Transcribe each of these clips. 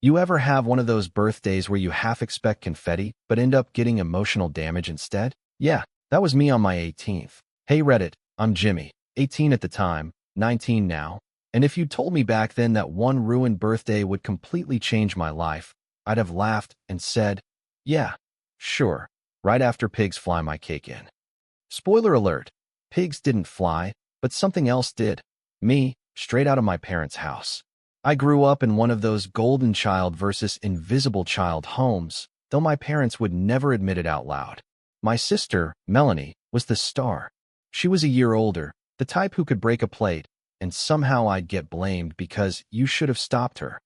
You ever have one of those birthdays where you half expect confetti, but end up getting emotional damage instead? Yeah, that was me on my 18th. Hey Reddit, I'm Jimmy, 18 at the time, 19 now. And if you told me back then that one ruined birthday would completely change my life, I'd have laughed and said, yeah, sure, right after pigs fly my cake in. Spoiler alert, pigs didn't fly, but something else did. Me, straight out of my parents' house. I grew up in one of those golden child versus invisible child homes, though my parents would never admit it out loud. My sister, Melanie, was the star. She was a year older, the type who could break a plate, and somehow I'd get blamed because you should have stopped her.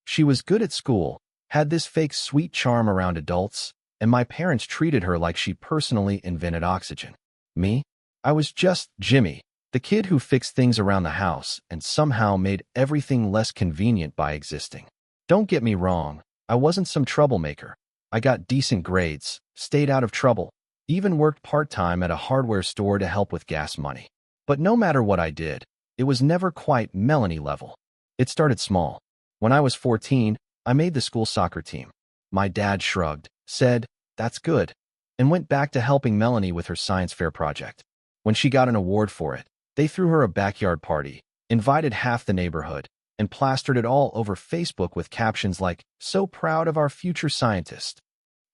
She was good at school, had this fake sweet charm around adults, and my parents treated her like she personally invented oxygen. Me? I was just Jimmy, the kid who fixed things around the house and somehow made everything less convenient by existing. Don't get me wrong, I wasn't some troublemaker. I got decent grades, stayed out of trouble, even worked part-time at a hardware store to help with gas money. But no matter what I did, it was never quite Melanie level. It started small. When I was 14, I made the school soccer team. My dad shrugged, said, "That's good," and went back to helping Melanie with her science fair project. When she got an award for it, they threw her a backyard party, invited half the neighborhood, and plastered it all over Facebook with captions like, "So proud of our future scientist."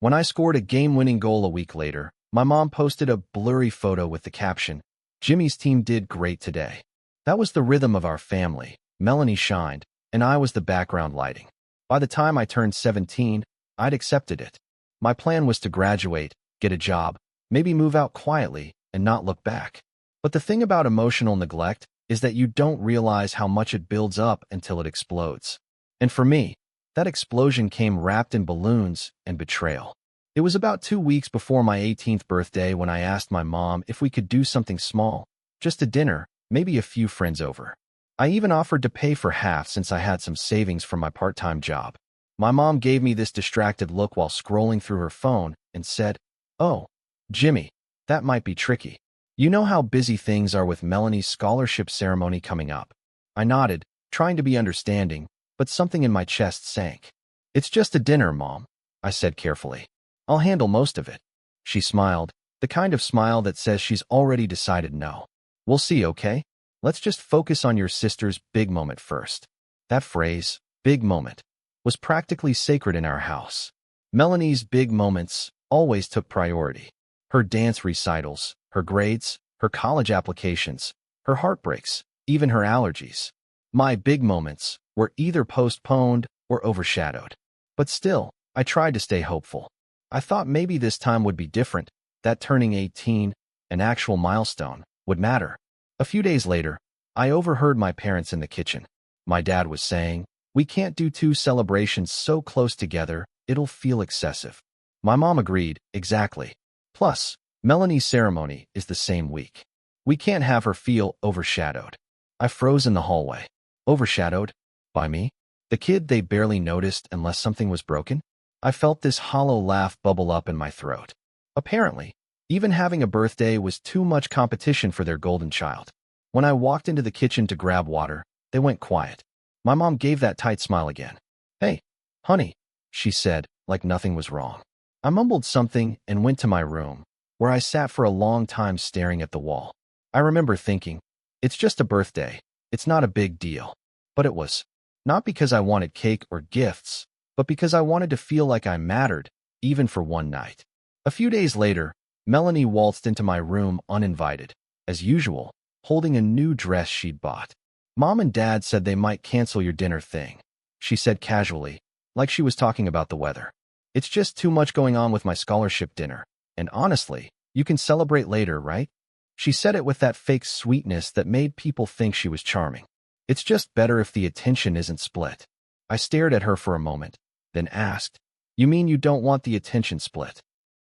When I scored a game-winning goal a week later, my mom posted a blurry photo with the caption, "Jimmy's team did great today." That was the rhythm of our family. Melanie shined, and I was the background lighting. By the time I turned 17, I'd accepted it. My plan was to graduate, get a job, maybe move out quietly, and not look back. But the thing about emotional neglect is that you don't realize how much it builds up until it explodes. And for me, that explosion came wrapped in balloons and betrayal. It was about 2 weeks before my 18th birthday when I asked my mom if we could do something small, just a dinner, maybe a few friends over. I even offered to pay for half since I had some savings from my part-time job. My mom gave me this distracted look while scrolling through her phone and said, "Oh, Jimmy, that might be tricky. You know how busy things are with Melanie's scholarship ceremony coming up." I nodded, trying to be understanding, but something in my chest sank. "It's just a dinner, Mom," I said carefully. "I'll handle most of it." She smiled, the kind of smile that says she's already decided no. "We'll see, okay? Let's just focus on your sister's big moment first." That phrase, big moment, was practically sacred in our house. Melanie's big moments always took priority. Her dance recitals, her grades, her college applications, her heartbreaks, even her allergies. My big moments were either postponed or overshadowed. But still, I tried to stay hopeful. I thought maybe this time would be different, that turning 18, an actual milestone, would matter. A few days later, I overheard my parents in the kitchen. My dad was saying, "We can't do 2 celebrations so close together, it'll feel excessive." My mom agreed, exactly. Plus, Melanie's ceremony is the same week. We can't have her feel overshadowed. I froze in the hallway. Overshadowed? By me? The kid they barely noticed unless something was broken? I felt this hollow laugh bubble up in my throat. Apparently, even having a birthday was too much competition for their golden child. When I walked into the kitchen to grab water, they went quiet. My mom gave that tight smile again. "Hey, honey," she said, like nothing was wrong. I mumbled something and went to my room, where I sat for a long time staring at the wall. I remember thinking, it's just a birthday, it's not a big deal. But it was. Not because I wanted cake or gifts, but because I wanted to feel like I mattered, even for one night. A few days later, Melanie waltzed into my room uninvited, as usual, holding a new dress she'd bought. "Mom and Dad said they might cancel your dinner thing," she said casually, like she was talking about the weather. "It's just too much going on with my scholarship dinner, and honestly, you can celebrate later, right?" She said it with that fake sweetness that made people think she was charming. "It's just better if the attention isn't split." I stared at her for a moment, then asked, "You mean you don't want the attention split?"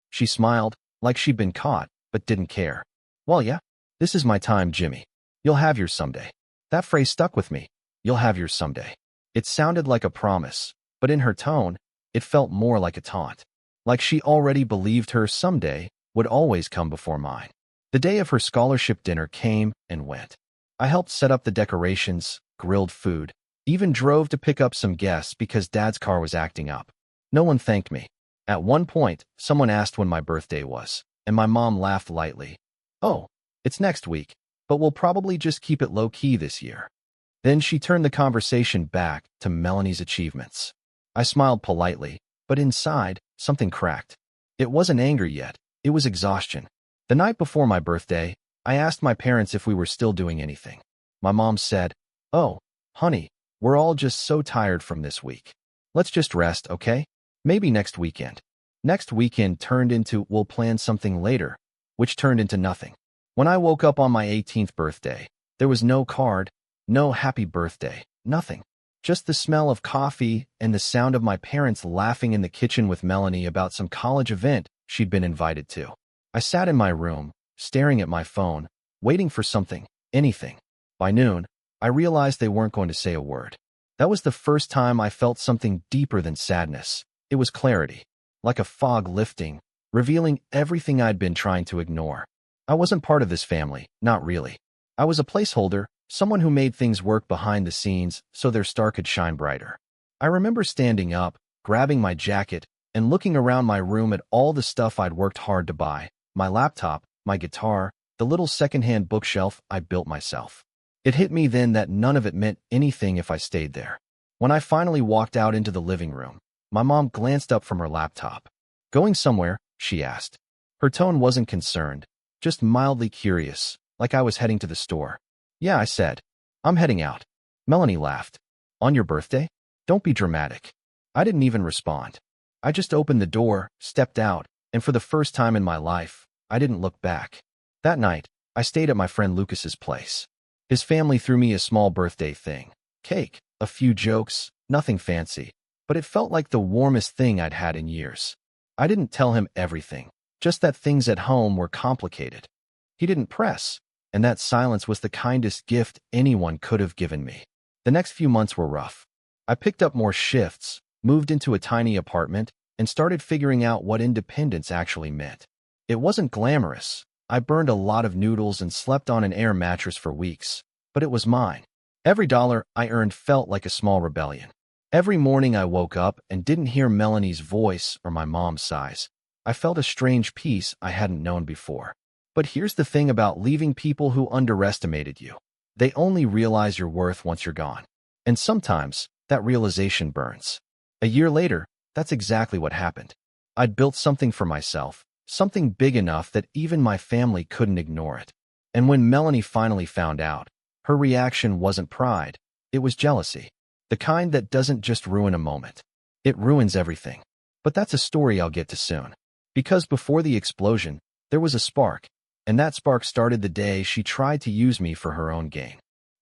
She smiled, like she'd been caught, but didn't care. "Well, yeah, this is my time, Jimmy. You'll have yours someday." That phrase stuck with me. "You'll have yours someday." It sounded like a promise, but in her tone, it felt more like a taunt. Like she already believed her someday would always come before mine. The day of her scholarship dinner came and went. I helped set up the decorations, grilled food, Even drove to pick up some guests because Dad's car was acting up. No one thanked me. At one point, someone asked when my birthday was, and my mom laughed lightly. "Oh, it's next week, but we'll probably just keep it low-key this year." Then she turned the conversation back to Melanie's achievements. I smiled politely, but inside, something cracked. It wasn't anger yet, it was exhaustion. The night before my birthday, I asked my parents if we were still doing anything. My mom said, "Oh, honey, we're all just so tired from this week. Let's just rest, okay? Maybe next weekend." Next weekend turned into "we'll plan something later," which turned into nothing. When I woke up on my 18th birthday, there was no card, no happy birthday, nothing. Just the smell of coffee and the sound of my parents laughing in the kitchen with Melanie about some college event she'd been invited to. I sat in my room, staring at my phone, waiting for something, anything. By noon, I realized they weren't going to say a word. That was the first time I felt something deeper than sadness. It was clarity, like a fog lifting, revealing everything I'd been trying to ignore. I wasn't part of this family, not really. I was a placeholder, someone who made things work behind the scenes so their star could shine brighter. I remember standing up, grabbing my jacket, and looking around my room at all the stuff I'd worked hard to buy: my laptop, my guitar, the little secondhand bookshelf I built myself. It hit me then that none of it meant anything if I stayed there. When I finally walked out into the living room, my mom glanced up from her laptop. "Going somewhere?" she asked. Her tone wasn't concerned, just mildly curious, like I was heading to the store. "Yeah," I said. "I'm heading out." Melanie laughed. "On your birthday? Don't be dramatic." I didn't even respond. I just opened the door, stepped out, and for the first time in my life, I didn't look back. That night, I stayed at my friend Lucas's place. His family threw me a small birthday thing. Cake, a few jokes, nothing fancy, but it felt like the warmest thing I'd had in years. I didn't tell him everything, just that things at home were complicated. He didn't press, and that silence was the kindest gift anyone could have given me. The next few months were rough. I picked up more shifts, moved into a tiny apartment, and started figuring out what independence actually meant. It wasn't glamorous. I burned a lot of noodles and slept on an air mattress for weeks, but it was mine. Every dollar I earned felt like a small rebellion. Every morning I woke up and didn't hear Melanie's voice or my mom's sighs. I felt a strange peace I hadn't known before. But here's the thing about leaving people who underestimated you. They only realize your worth once you're gone. And sometimes, that realization burns. A year later, that's exactly what happened. I'd built something for myself, something big enough that even my family couldn't ignore it. And when Melanie finally found out, her reaction wasn't pride, it was jealousy. The kind that doesn't just ruin a moment. It ruins everything. But that's a story I'll get to soon. Because before the explosion, there was a spark. And that spark started the day she tried to use me for her own gain.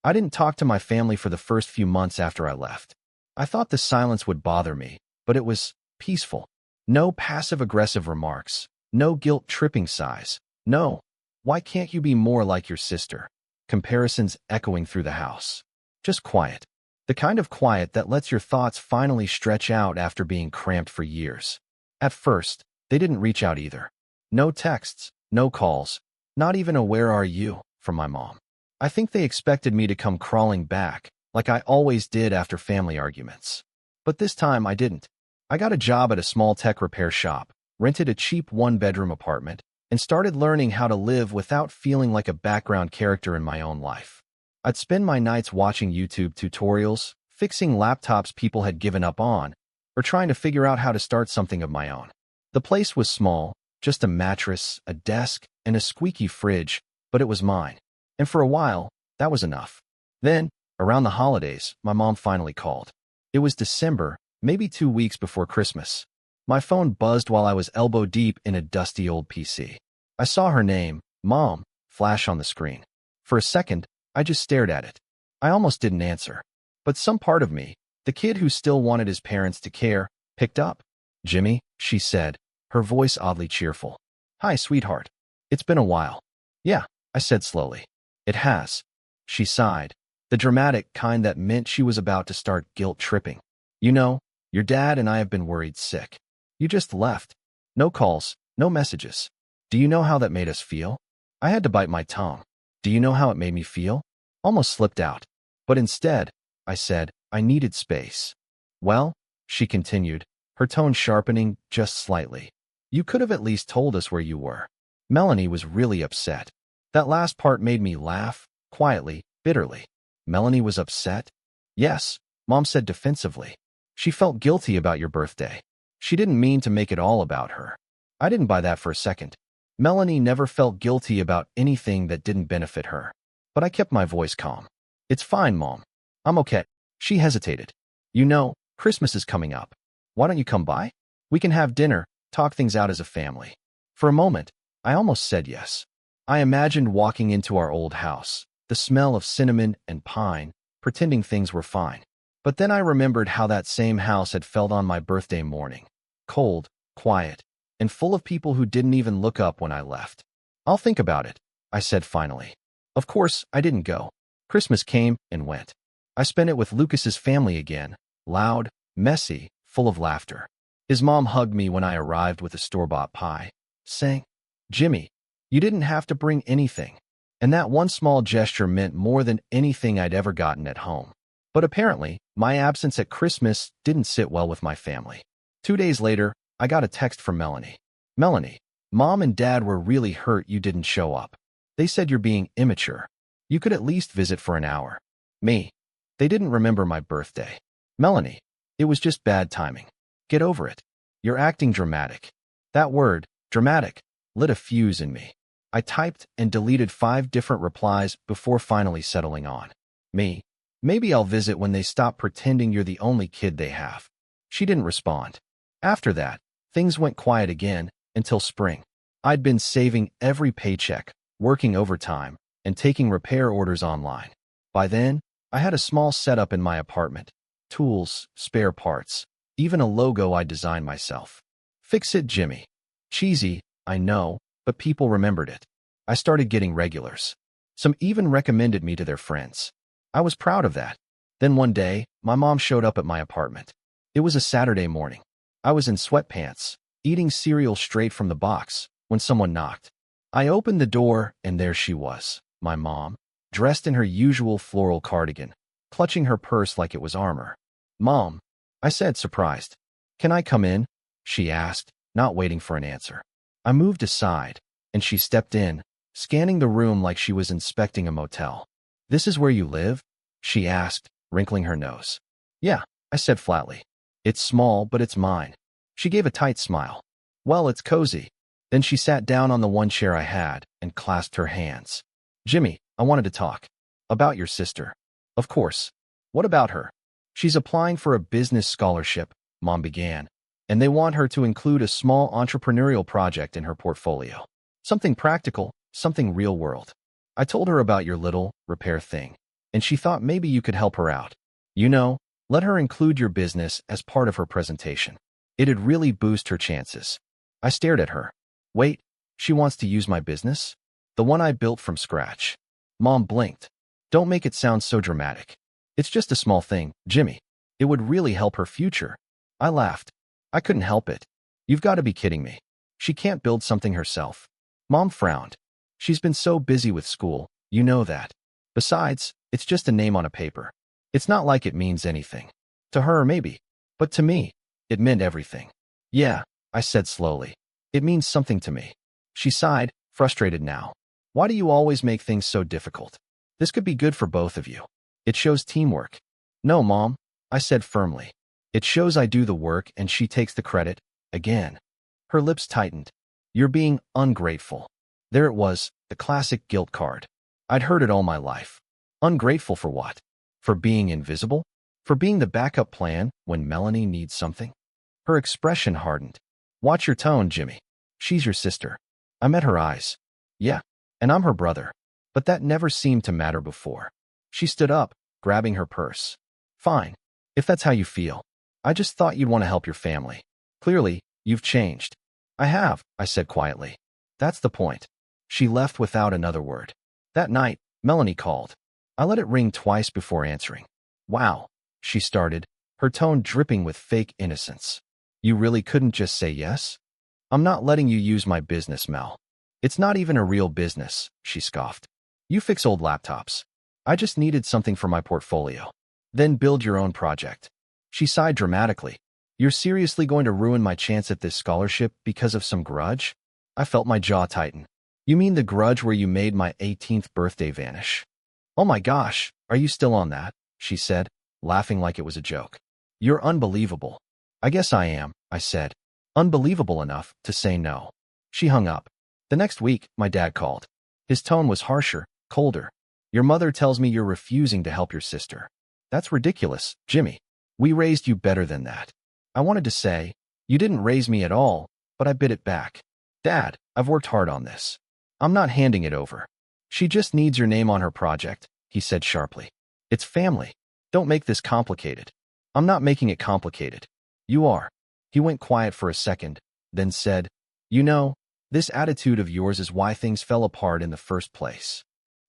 I didn't talk to my family for the first few months after I left. I thought the silence would bother me, but it was peaceful. No passive-aggressive remarks. No guilt-tripping sighs. No, "Why can't you be more like your sister?" Comparisons echoing through the house. Just quiet. The kind of quiet that lets your thoughts finally stretch out after being cramped for years. At first, they didn't reach out either. No texts, no calls, not even a "where are you?" from my mom. I think they expected me to come crawling back, like I always did after family arguments. But this time I didn't. I got a job at a small tech repair shop, rented a cheap one-bedroom apartment, and started learning how to live without feeling like a background character in my own life. I'd spend my nights watching YouTube tutorials, fixing laptops people had given up on, or trying to figure out how to start something of my own. The place was small, just a mattress, a desk, and a squeaky fridge, but it was mine. And for a while, that was enough. Then, around the holidays, my mom finally called. It was December, maybe 2 weeks before Christmas. My phone buzzed while I was elbow-deep in a dusty old PC. I saw her name, Mom, flash on the screen. For a second, I just stared at it. I almost didn't answer. But some part of me, the kid who still wanted his parents to care, picked up. "Jimmy," she said, her voice oddly cheerful. "Hi, sweetheart. It's been a while." "Yeah," I said slowly. "It has." She sighed, the dramatic kind that meant she was about to start guilt-tripping. "You know, your dad and I have been worried sick. You just left. No calls, no messages. Do you know how that made us feel?" I had to bite my tongue. "Do you know how it made me feel?" Almost slipped out. But instead, I said, I needed space. Well, she continued, her tone sharpening just slightly. You could have at least told us where you were. Melanie was really upset. That last part made me laugh, quietly, bitterly. Melanie was upset? Yes, Mom said defensively. She felt guilty about your birthday. She didn't mean to make it all about her. I didn't buy that for a second. Melanie never felt guilty about anything that didn't benefit her. But I kept my voice calm. It's fine, Mom. I'm okay. She hesitated. You know, Christmas is coming up. Why don't you come by? We can have dinner, talk things out as a family. For a moment, I almost said yes. I imagined walking into our old house, the smell of cinnamon and pine, pretending things were fine. But then I remembered how that same house had felt on my birthday morning. Cold, quiet, and full of people who didn't even look up when I left. I'll think about it, I said finally. Of course, I didn't go. Christmas came and went. I spent it with Lucas's family again, loud, messy, full of laughter. His mom hugged me when I arrived with a store-bought pie, saying, Jimmy, you didn't have to bring anything. And that one small gesture meant more than anything I'd ever gotten at home. But apparently, my absence at Christmas didn't sit well with my family. 2 days later, I got a text from Melanie. Melanie, Mom and Dad were really hurt you didn't show up. They said you're being immature. You could at least visit for an hour. Me. They didn't remember my birthday. Melanie, it was just bad timing. Get over it. You're acting dramatic. That word, dramatic, lit a fuse in me. I typed and deleted 5 different replies before finally settling on. Me. Maybe I'll visit when they stop pretending you're the only kid they have. She didn't respond. After that, things went quiet again until spring. I'd been saving every paycheck, working overtime, and taking repair orders online. By then, I had a small setup in my apartment. Tools, spare parts, even a logo I designed myself. Fix It Jimmy. Cheesy, I know, but people remembered it. I started getting regulars. Some even recommended me to their friends. I was proud of that. Then one day, my mom showed up at my apartment. It was a Saturday morning. I was in sweatpants, eating cereal straight from the box, when someone knocked. I opened the door, and there she was, my mom, dressed in her usual floral cardigan, clutching her purse like it was armor. Mom, I said, surprised. Can I come in? She asked, not waiting for an answer. I moved aside, and she stepped in, scanning the room like she was inspecting a motel. This is where you live? She asked, wrinkling her nose. Yeah, I said flatly. It's small, but it's mine. She gave a tight smile. Well, it's cozy. Then she sat down on the one chair I had and clasped her hands. Jimmy, I wanted to talk. About your sister. Of course. What about her? She's applying for a business scholarship, Mom began, and they want her to include a small entrepreneurial project in her portfolio. Something practical, something real world. I told her about your little repair thing, and she thought maybe you could help her out. You know, let her include your business as part of her presentation. It'd really boost her chances. I stared at her. Wait, she wants to use my business? The one I built from scratch. Mom blinked. Don't make it sound so dramatic. It's just a small thing, Jimmy. It would really help her future. I laughed. I couldn't help it. You've got to be kidding me. She can't build something herself. Mom frowned. She's been so busy with school, you know that. Besides, it's just a name on a paper. It's not like it means anything. To her, maybe. But to me, it meant everything. Yeah, I said slowly. It means something to me. She sighed, frustrated now. Why do you always make things so difficult? This could be good for both of you. It shows teamwork. No, Mom, I said firmly. It shows I do the work and she takes the credit, again. Her lips tightened. You're being ungrateful. There it was, the classic guilt card. I'd heard it all my life. Ungrateful for what? For being invisible? For being the backup plan when Melanie needs something? Her expression hardened. Watch your tone, Jimmy. She's your sister. I met her eyes. Yeah, and I'm her brother. But that never seemed to matter before. She stood up, grabbing her purse. Fine, if that's how you feel. I just thought you'd want to help your family. Clearly, you've changed. I have, I said quietly. That's the point. She left without another word. That night, Melanie called. I let it ring twice before answering. Wow, she started, her tone dripping with fake innocence. You really couldn't just say yes? I'm not letting you use my business, Mel. It's not even a real business, she scoffed. You fix old laptops. I just needed something for my portfolio. Then build your own project. She sighed dramatically. You're seriously going to ruin my chance at this scholarship because of some grudge? I felt my jaw tighten. You mean the grudge where you made my 18th birthday vanish? Oh my gosh, are you still on that? She said, laughing like it was a joke. You're unbelievable. I guess I am, I said. Unbelievable enough to say no. She hung up. The next week, my dad called. His tone was harsher, colder. Your mother tells me you're refusing to help your sister. That's ridiculous, Jimmy. We raised you better than that. I wanted to say, you didn't raise me at all, but I bit it back. Dad, I've worked hard on this. I'm not handing it over. She just needs your name on her project, he said sharply. It's family. Don't make this complicated. I'm not making it complicated. You are. He went quiet for a second, then said, You know, this attitude of yours is why things fell apart in the first place.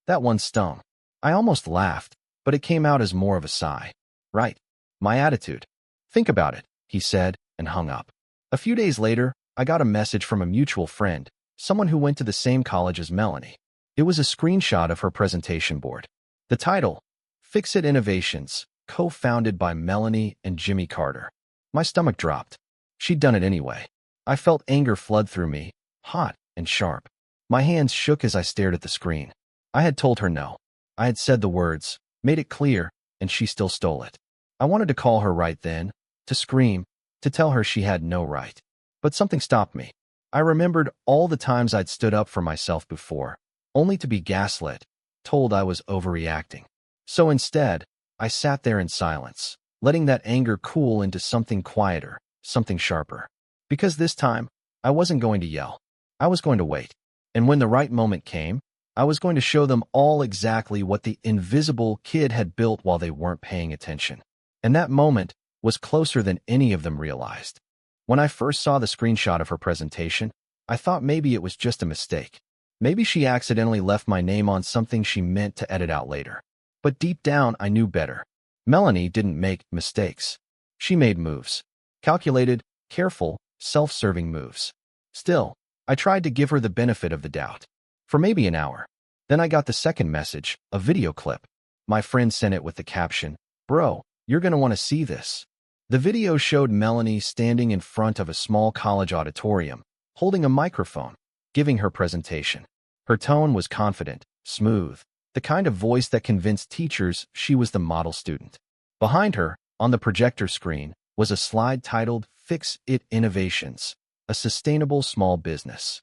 That one stung. I almost laughed, but it came out as more of a sigh. Right. My attitude. Think about it, he said, and hung up. A few days later, I got a message from a mutual friend, someone who went to the same college as Melanie. It was a screenshot of her presentation board. The title, Fix It Innovations, co-founded by Melanie and Jimmy Carter. My stomach dropped. She'd done it anyway. I felt anger flood through me, hot and sharp. My hands shook as I stared at the screen. I had told her no. I had said the words, made it clear, and she still stole it. I wanted to call her right then, to scream, to tell her she had no right. But something stopped me. I remembered all the times I'd stood up for myself before, only to be gaslit, told I was overreacting. So instead, I sat there in silence, letting that anger cool into something quieter, something sharper. Because this time, I wasn't going to yell. I was going to wait. And when the right moment came, I was going to show them all exactly what the invisible kid had built while they weren't paying attention. And that moment was closer than any of them realized. When I first saw the screenshot of her presentation, I thought maybe it was just a mistake. Maybe she accidentally left my name on something she meant to edit out later. But deep down, I knew better. Melanie didn't make mistakes. She made moves. Calculated, careful, self-serving moves. Still, I tried to give her the benefit of the doubt. For maybe an hour. Then I got the second message, a video clip. My friend sent it with the caption, Bro, you're gonna want to see this. The video showed Melanie standing in front of a small college auditorium, holding a microphone, giving her presentation. Her tone was confident, smooth, the kind of voice that convinced teachers she was the model student. Behind her, on the projector screen, was a slide titled Fix It Innovations, a sustainable small business.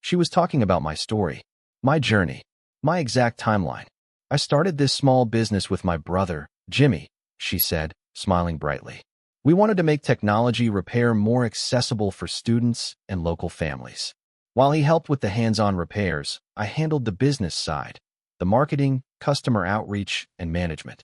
She was talking about my story, my journey, my exact timeline. I started this small business with my brother, Jimmy, she said, smiling brightly. We wanted to make technology repair more accessible for students and local families. While he helped with the hands-on repairs, I handled the business side, the marketing, customer outreach, and management.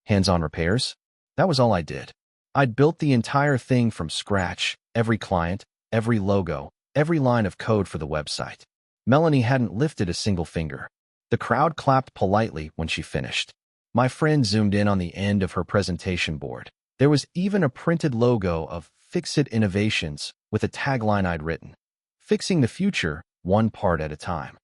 Hands-on repairs? That was all I did. I'd built the entire thing from scratch, every client, every logo, every line of code for the website. Melanie hadn't lifted a single finger. The crowd clapped politely when she finished. My friend zoomed in on the end of her presentation board. There was even a printed logo of Fix It Innovations with a tagline I'd written. Fixing the future, one part at a time.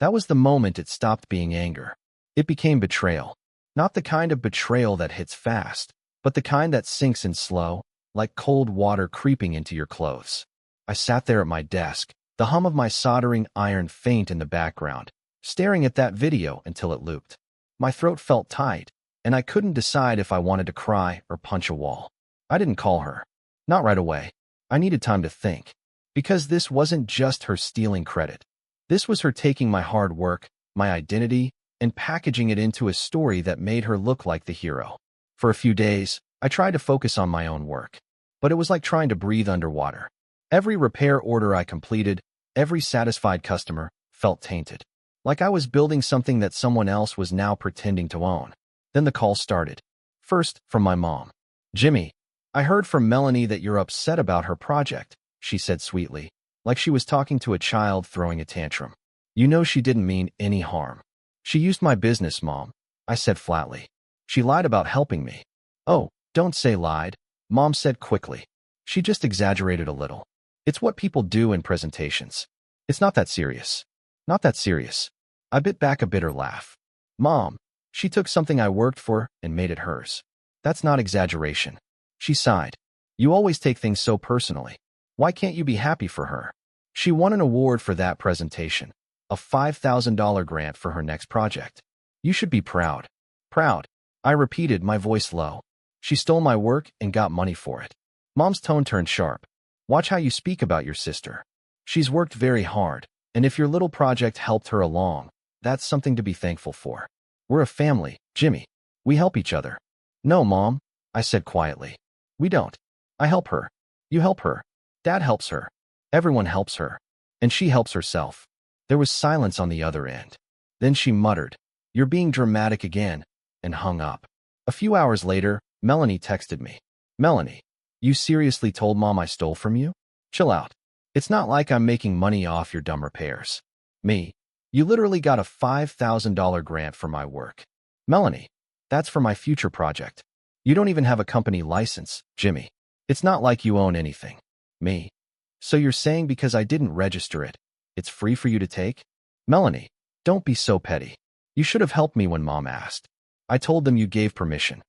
That was the moment it stopped being anger. It became betrayal. Not the kind of betrayal that hits fast, but the kind that sinks in slow, like cold water creeping into your clothes. I sat there at my desk, the hum of my soldering iron faint in the background, staring at that video until it looped. My throat felt tight, and I couldn't decide if I wanted to cry or punch a wall. I didn't call her. Not right away. I needed time to think. Because this wasn't just her stealing credit. This was her taking my hard work, my identity, and packaging it into a story that made her look like the hero. For a few days, I tried to focus on my own work. But it was like trying to breathe underwater. Every repair order I completed, every satisfied customer, felt tainted. Like I was building something that someone else was now pretending to own. Then the call started. First, from my mom. Jimmy, I heard from Melanie that you're upset about her project, she said sweetly, like she was talking to a child throwing a tantrum. You know she didn't mean any harm. She used my business, Mom, I said flatly. She lied about helping me. Oh, don't say lied, Mom said quickly. She just exaggerated a little. It's what people do in presentations. It's not that serious. Not that serious. I bit back a bitter laugh. Mom, she took something I worked for and made it hers. That's not exaggeration. She sighed. You always take things so personally. Why can't you be happy for her? She won an award for that presentation, a $5,000 grant for her next project. You should be proud. Proud, I repeated, my voice low. She stole my work and got money for it. Mom's tone turned sharp. Watch how you speak about your sister. She's worked very hard, and if your little project helped her along, that's something to be thankful for. We're a family, Jimmy. We help each other. No, Mom, I said quietly. We don't. I help her. You help her. Dad helps her. Everyone helps her. And she helps herself. There was silence on the other end. Then she muttered, You're being dramatic again, and hung up. A few hours later, Melanie texted me. Melanie, you seriously told Mom I stole from you? Chill out. It's not like I'm making money off your dumb repairs. Me, you literally got a $5,000 grant for my work. Melanie, that's for my future project. You don't even have a company license, Jimmy. It's not like you own anything. Me. So you're saying because I didn't register it, it's free for you to take? Melanie, don't be so petty. You should have helped me when Mom asked. I told them you gave permission.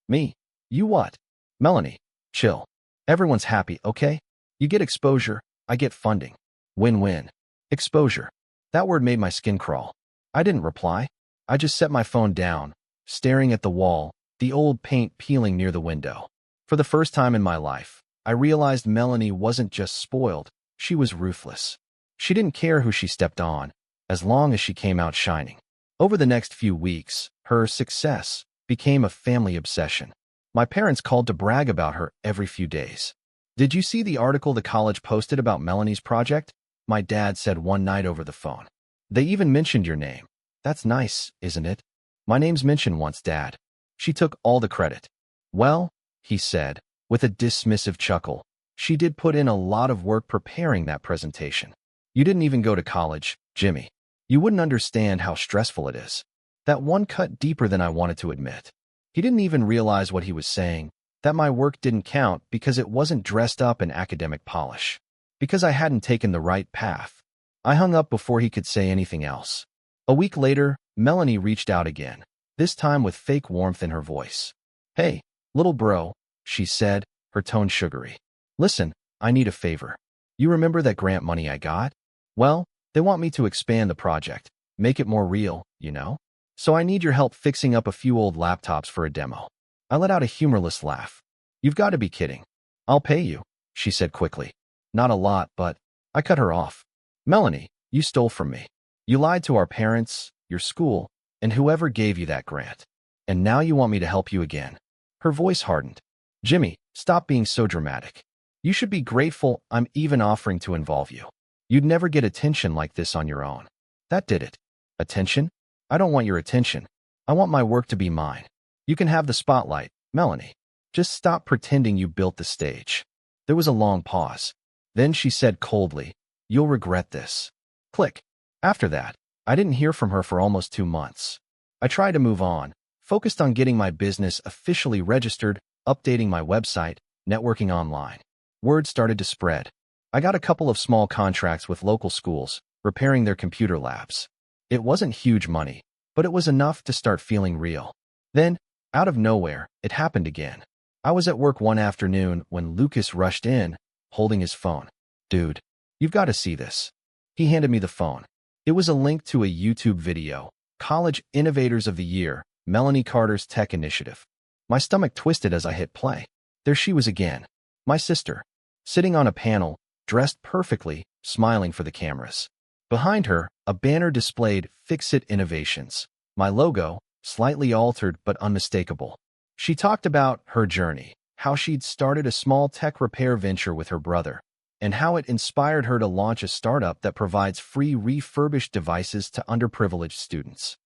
Me. You what? Melanie, chill. Everyone's happy, okay? You get exposure, I get funding. Win-win. Exposure. That word made my skin crawl. I didn't reply. I just set my phone down, staring at the wall, the old paint peeling near the window. For the first time in my life, I realized Melanie wasn't just spoiled, she was ruthless. She didn't care who she stepped on, as long as she came out shining. Over the next few weeks, her success became a family obsession. My parents called to brag about her every few days. Did you see the article the college posted about Melanie's project? My dad said one night over the phone. They even mentioned your name. That's nice, isn't it? My name's mentioned once, Dad. She took all the credit. Well, he said, with a dismissive chuckle, she did put in a lot of work preparing that presentation. You didn't even go to college, Jimmy. You wouldn't understand how stressful it is. That one cut deeper than I wanted to admit. He didn't even realize what he was saying, that my work didn't count because it wasn't dressed up in academic polish. Because I hadn't taken the right path. I hung up before he could say anything else. A week later, Melanie reached out again, this time with fake warmth in her voice. Hey, little bro, she said, her tone sugary. Listen, I need a favor. You remember that grant money I got? Well, they want me to expand the project, make it more real, you know? So I need your help fixing up a few old laptops for a demo. I let out a humorless laugh. You've got to be kidding. I'll pay you, she said quickly. Not a lot, but I cut her off. Melanie, you stole from me. You lied to our parents, your school, and whoever gave you that grant. And now you want me to help you again. Her voice hardened. Jimmy, stop being so dramatic. You should be grateful I'm even offering to involve you. You'd never get attention like this on your own. That did it. Attention? I don't want your attention. I want my work to be mine. You can have the spotlight, Melanie. Just stop pretending you built the stage. There was a long pause. Then she said coldly, You'll regret this. Click. After that, I didn't hear from her for almost 2 months. I tried to move on, focused on getting my business officially registered, updating my website, networking online. Word started to spread. I got a couple of small contracts with local schools, repairing their computer labs. It wasn't huge money, but it was enough to start feeling real. Then, out of nowhere, it happened again. I was at work one afternoon when Lucas rushed in, holding his phone. Dude, you've got to see this. He handed me the phone. It was a link to a YouTube video, College Innovators of the Year, Melanie Carter's Tech Initiative. My stomach twisted as I hit play. There she was again. My sister, sitting on a panel, dressed perfectly, smiling for the cameras. Behind her, a banner displayed Fix-It Innovations. My logo, slightly altered but unmistakable. She talked about her journey, how she'd started a small tech repair venture with her brother, and how it inspired her to launch a startup that provides free refurbished devices to underprivileged students.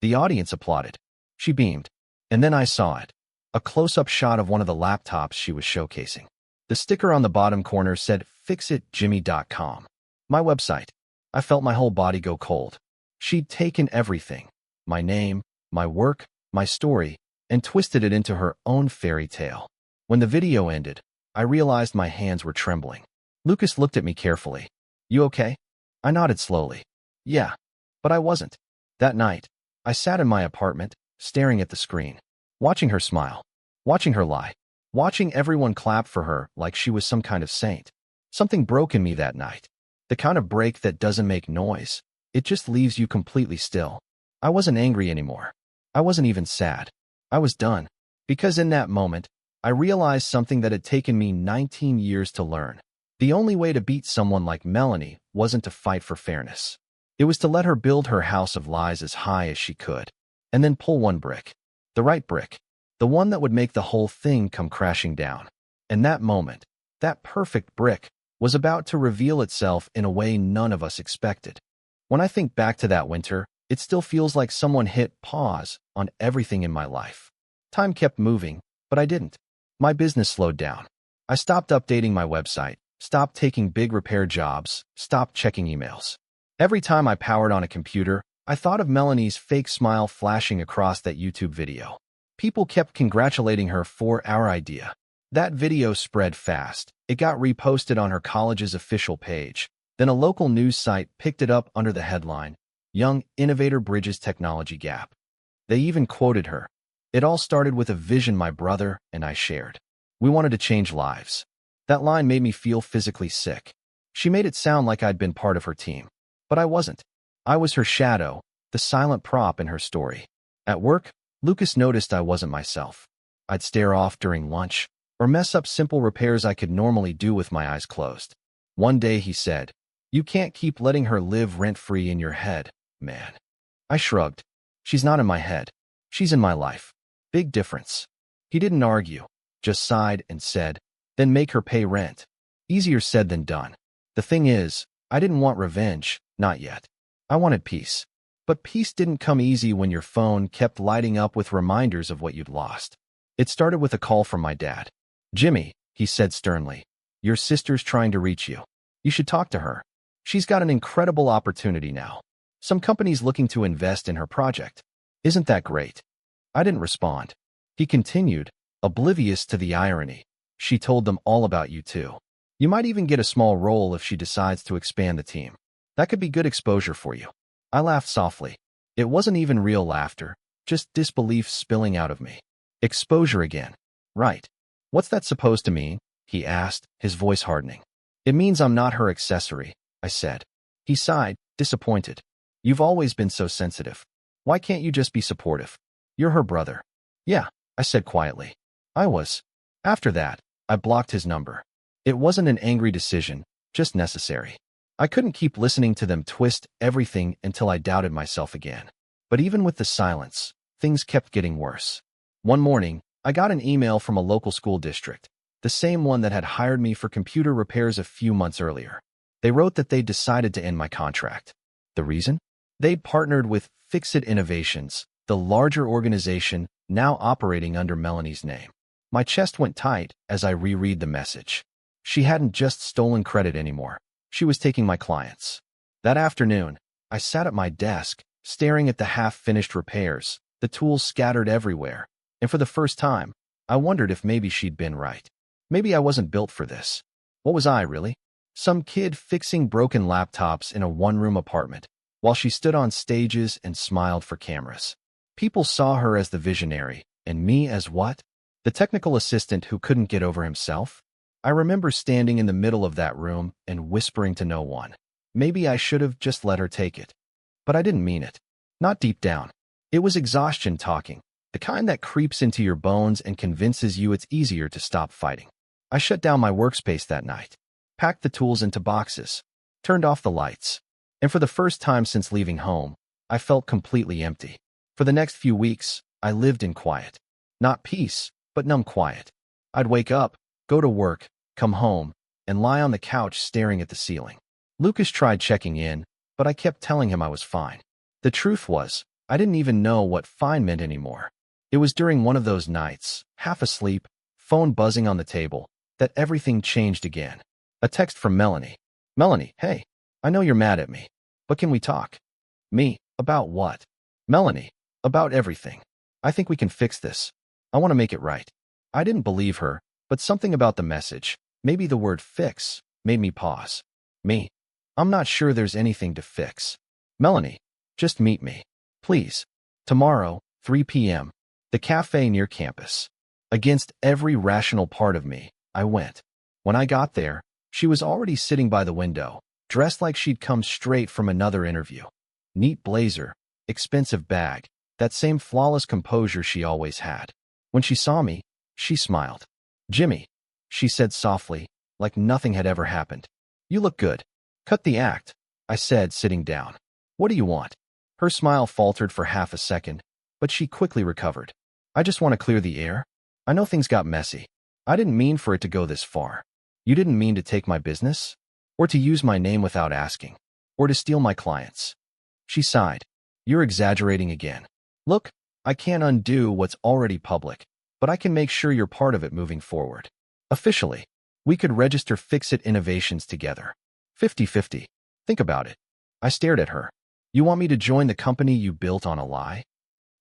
The audience applauded. She beamed. And then I saw it. A close-up shot of one of the laptops she was showcasing. The sticker on the bottom corner said fixitjimmy.com. My website. I felt my whole body go cold. She'd taken everything. My name, my work, my story, and twisted it into her own fairy tale. When the video ended, I realized my hands were trembling. Lucas looked at me carefully. You okay? I nodded slowly. Yeah, but I wasn't. That night, I sat in my apartment, staring at the screen, watching her smile. Watching her lie. Watching everyone clap for her like she was some kind of saint. Something broke in me that night. The kind of break that doesn't make noise. It just leaves you completely still. I wasn't angry anymore. I wasn't even sad. I was done. Because in that moment, I realized something that had taken me 19 years to learn. The only way to beat someone like Melanie wasn't to fight for fairness. It was to let her build her house of lies as high as she could, and then pull one brick. The right brick. The one that would make the whole thing come crashing down. And that moment, that perfect brick, was about to reveal itself in a way none of us expected. When I think back to that winter, it still feels like someone hit pause on everything in my life. Time kept moving, but I didn't. My business slowed down. I stopped updating my website, stopped taking big repair jobs, stopped checking emails. Every time I powered on a computer, I thought of Melanie's fake smile flashing across that YouTube video. People kept congratulating her for our idea. That video spread fast. It got reposted on her college's official page. Then a local news site picked it up under the headline, "Young Innovator Bridges Technology Gap." They even quoted her. It all started with a vision my brother and I shared. We wanted to change lives. That line made me feel physically sick. She made it sound like I'd been part of her team. But I wasn't. I was her shadow, the silent prop in her story. At work, Lucas noticed I wasn't myself. I'd stare off during lunch, or mess up simple repairs I could normally do with my eyes closed. One day he said, "You can't keep letting her live rent-free in your head, man." I shrugged. She's not in my head. She's in my life. Big difference. He didn't argue, just sighed and said, "Then make her pay rent." Easier said than done. The thing is, I didn't want revenge, not yet. I wanted peace. But peace didn't come easy when your phone kept lighting up with reminders of what you'd lost. It started with a call from my dad. "Jimmy," he said sternly, "your sister's trying to reach you. You should talk to her. She's got an incredible opportunity now. Some company's looking to invest in her project. Isn't that great?" I didn't respond. He continued, oblivious to the irony. "She told them all about you too. You might even get a small role if she decides to expand the team. That could be good exposure for you." I laughed softly. It wasn't even real laughter, just disbelief spilling out of me. Exposure again. Right. What's that supposed to mean? He asked, his voice hardening. "It means I'm not her accessory," I said. He sighed, disappointed. "You've always been so sensitive. Why can't you just be supportive? You're her brother." "Yeah," I said quietly. I was. After that, I blocked his number. It wasn't an angry decision, just necessary. I couldn't keep listening to them twist everything until I doubted myself again. But even with the silence, things kept getting worse. One morning, I got an email from a local school district, the same one that had hired me for computer repairs a few months earlier. They wrote that they'd decided to end my contract. The reason? They'd partnered with Fix-It Innovations, the larger organization now operating under Melanie's name. My chest went tight as I reread the message. She hadn't just stolen credit anymore. She was taking my clients. That afternoon, I sat at my desk, staring at the half-finished repairs, the tools scattered everywhere, and for the first time, I wondered if maybe she'd been right. Maybe I wasn't built for this. What was I, really? Some kid fixing broken laptops in a one-room apartment, while she stood on stages and smiled for cameras. People saw her as the visionary, and me as what? The technical assistant who couldn't get over himself? I remember standing in the middle of that room and whispering to no one. Maybe I should have just let her take it. But I didn't mean it. Not deep down. It was exhaustion talking, the kind that creeps into your bones and convinces you it's easier to stop fighting. I shut down my workspace that night, packed the tools into boxes, turned off the lights, and for the first time since leaving home, I felt completely empty. For the next few weeks, I lived in quiet. Not peace, but numb quiet. I'd wake up, go to work, come home, and lie on the couch staring at the ceiling. Lucas tried checking in, but I kept telling him I was fine. The truth was, I didn't even know what fine meant anymore. It was during one of those nights, half asleep, phone buzzing on the table, that everything changed again. A text from Melanie. "Melanie, hey, I know you're mad at me, but can we talk?" Me, about what? Melanie, about everything. "I think we can fix this. I want to make it right." I didn't believe her, but something about the message, maybe the word fix, made me pause. Me, I'm not sure there's anything to fix. Melanie, just meet me, please. Tomorrow, 3 p.m., the cafe near campus. Against every rational part of me, I went. When I got there, she was already sitting by the window, dressed like she'd come straight from another interview. Neat blazer, expensive bag, that same flawless composure she always had. When she saw me, she smiled. "Jimmy," she said softly, like nothing had ever happened. "You look good." "Cut the act," I said, sitting down. "What do you want?" Her smile faltered for half a second, but she quickly recovered. "I just want to clear the air. I know things got messy. I didn't mean for it to go this far. You didn't mean to take my business? Or to use my name without asking? Or to steal my clients?" She sighed. "You're exaggerating again. Look, I can't undo what's already public, but I can make sure you're part of it moving forward. Officially, we could register Fix-It Innovations together. 50-50. Think about it." I stared at her. "You want me to join the company you built on a lie?"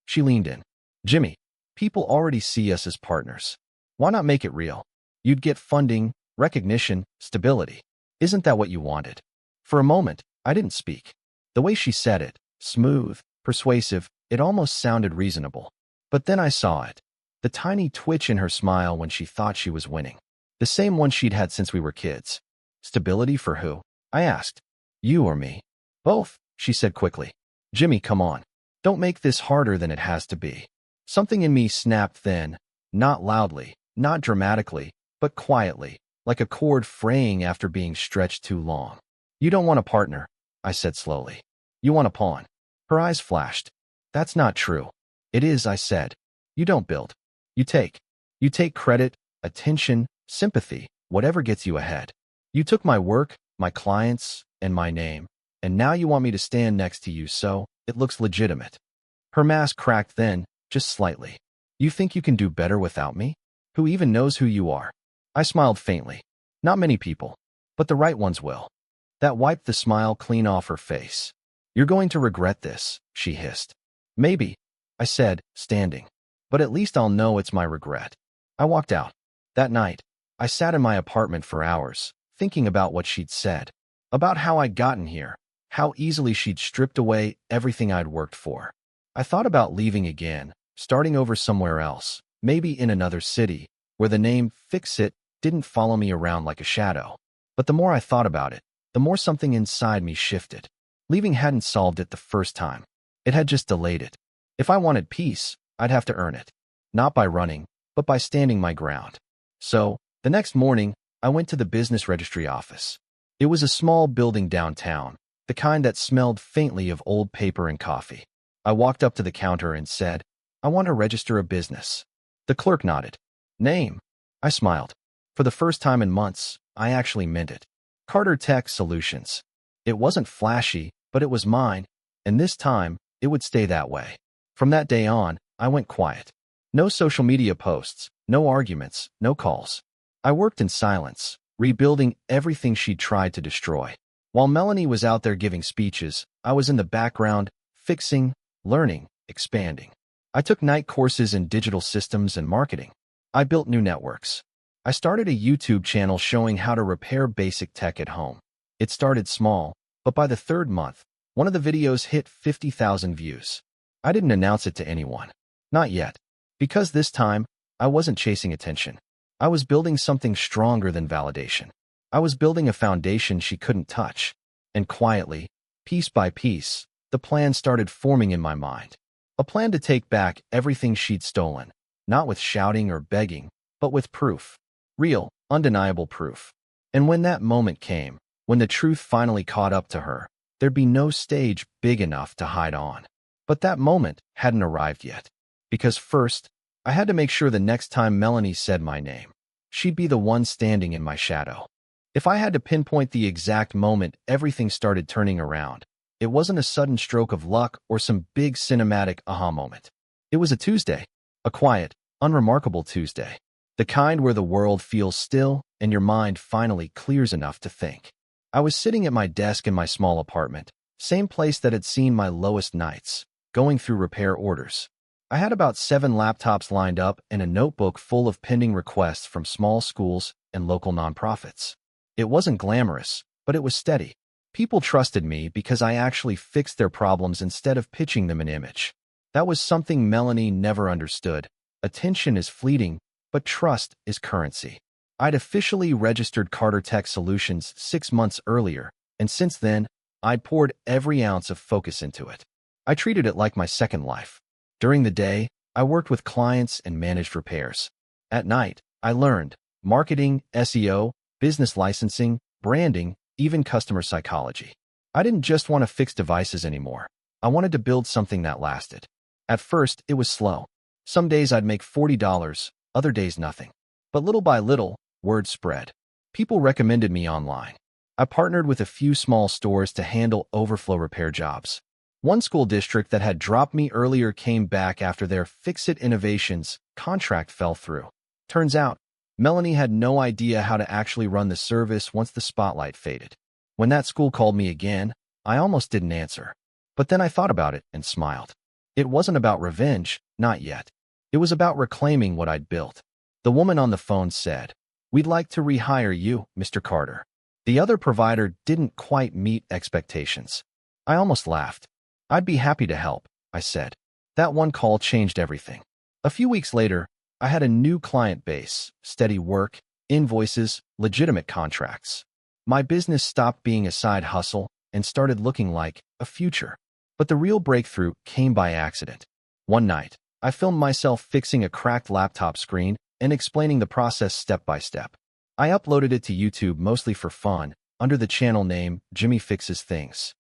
She leaned in. "Jimmy, people already see us as partners. Why not make it real? You'd get funding, recognition, stability. Isn't that what you wanted?" For a moment, I didn't speak. The way she said it, smooth, persuasive, it almost sounded reasonable. But then I saw it. The tiny twitch in her smile when she thought she was winning. The same one she'd had since we were kids. "Stability for who?" I asked. "You or me?" "Both," she said quickly. "Jimmy, come on. Don't make this harder than it has to be." Something in me snapped then, not loudly, not dramatically, but quietly, like a cord fraying after being stretched too long. "You don't want a partner," I said slowly. "You want a pawn." Her eyes flashed. "That's not true." "It is," I said. "You don't build. You take. You take credit, attention, sympathy, whatever gets you ahead. You took my work, my clients, and my name, and now you want me to stand next to you so it looks legitimate." Her mask cracked then, just slightly. "You think you can do better without me? Who even knows who you are?" I smiled faintly. "Not many people, but the right ones will." That wiped the smile clean off her face. "You're going to regret this," she hissed. "Maybe," I said, standing. "But at least I'll know it's my regret." I walked out. That night, I sat in my apartment for hours, thinking about what she'd said, about how I'd gotten here, how easily she'd stripped away everything I'd worked for. I thought about leaving again, starting over somewhere else, maybe in another city, where the name Fix-It didn't follow me around like a shadow. But the more I thought about it, the more something inside me shifted. Leaving hadn't solved it the first time. It had just delayed it. If I wanted peace, I'd have to earn it. Not by running, but by standing my ground. So, the next morning, I went to the business registry office. It was a small building downtown, the kind that smelled faintly of old paper and coffee. I walked up to the counter and said, "I want to register a business." The clerk nodded. "Name?" I smiled. For the first time in months, I actually meant it. Carter Tech Solutions. It wasn't flashy, but it was mine, and this time, it would stay that way. From that day on, I went quiet. No social media posts, no arguments, no calls. I worked in silence, rebuilding everything she'd tried to destroy. While Melanie was out there giving speeches, I was in the background, fixing, learning, expanding. I took night courses in digital systems and marketing. I built new networks. I started a YouTube channel showing how to repair basic tech at home. It started small, but by the third month, one of the videos hit 50,000 views. I didn't announce it to anyone. Not yet. Because this time, I wasn't chasing attention. I was building something stronger than validation. I was building a foundation she couldn't touch. And quietly, piece by piece, the plan started forming in my mind. A plan to take back everything she'd stolen, not with shouting or begging, but with proof. Real, undeniable proof. And when that moment came, when the truth finally caught up to her, there'd be no stage big enough to hide on. But that moment hadn't arrived yet. Because first, I had to make sure the next time Melanie said my name, she'd be the one standing in my shadow. If I had to pinpoint the exact moment everything started turning around, it wasn't a sudden stroke of luck or some big cinematic aha moment. It was a Tuesday, a quiet, unremarkable Tuesday. The kind where the world feels still and your mind finally clears enough to think. I was sitting at my desk in my small apartment, same place that had seen my lowest nights, going through repair orders. I had about 7 laptops lined up and a notebook full of pending requests from small schools and local nonprofits. It wasn't glamorous, but it was steady. People trusted me because I actually fixed their problems instead of pitching them an image. That was something Melanie never understood. Attention is fleeting, but trust is currency. I'd officially registered Carter Tech Solutions 6 months earlier, and since then, I'd poured every ounce of focus into it. I treated it like my second life. During the day, I worked with clients and managed repairs. At night, I learned marketing, SEO, business licensing, branding, even customer psychology. I didn't just want to fix devices anymore. I wanted to build something that lasted. At first, it was slow. Some days I'd make $40, other days nothing. But little by little, word spread. People recommended me online. I partnered with a few small stores to handle overflow repair jobs. One school district that had dropped me earlier came back after their Fix-It Innovations contract fell through. Turns out, Melanie had no idea how to actually run the service once the spotlight faded. When that school called me again, I almost didn't answer. But then I thought about it and smiled. It wasn't about revenge, not yet. It was about reclaiming what I'd built. The woman on the phone said, "We'd like to rehire you, Mr. Carter." The other provider didn't quite meet expectations. I almost laughed. "I'd be happy to help," I said. That one call changed everything. A few weeks later, I had a new client base, steady work, invoices, legitimate contracts. My business stopped being a side hustle and started looking like a future. But the real breakthrough came by accident. One night, I filmed myself fixing a cracked laptop screen and explaining the process step by step. I uploaded it to YouTube mostly for fun, under the channel name Jimmy Fixes Things.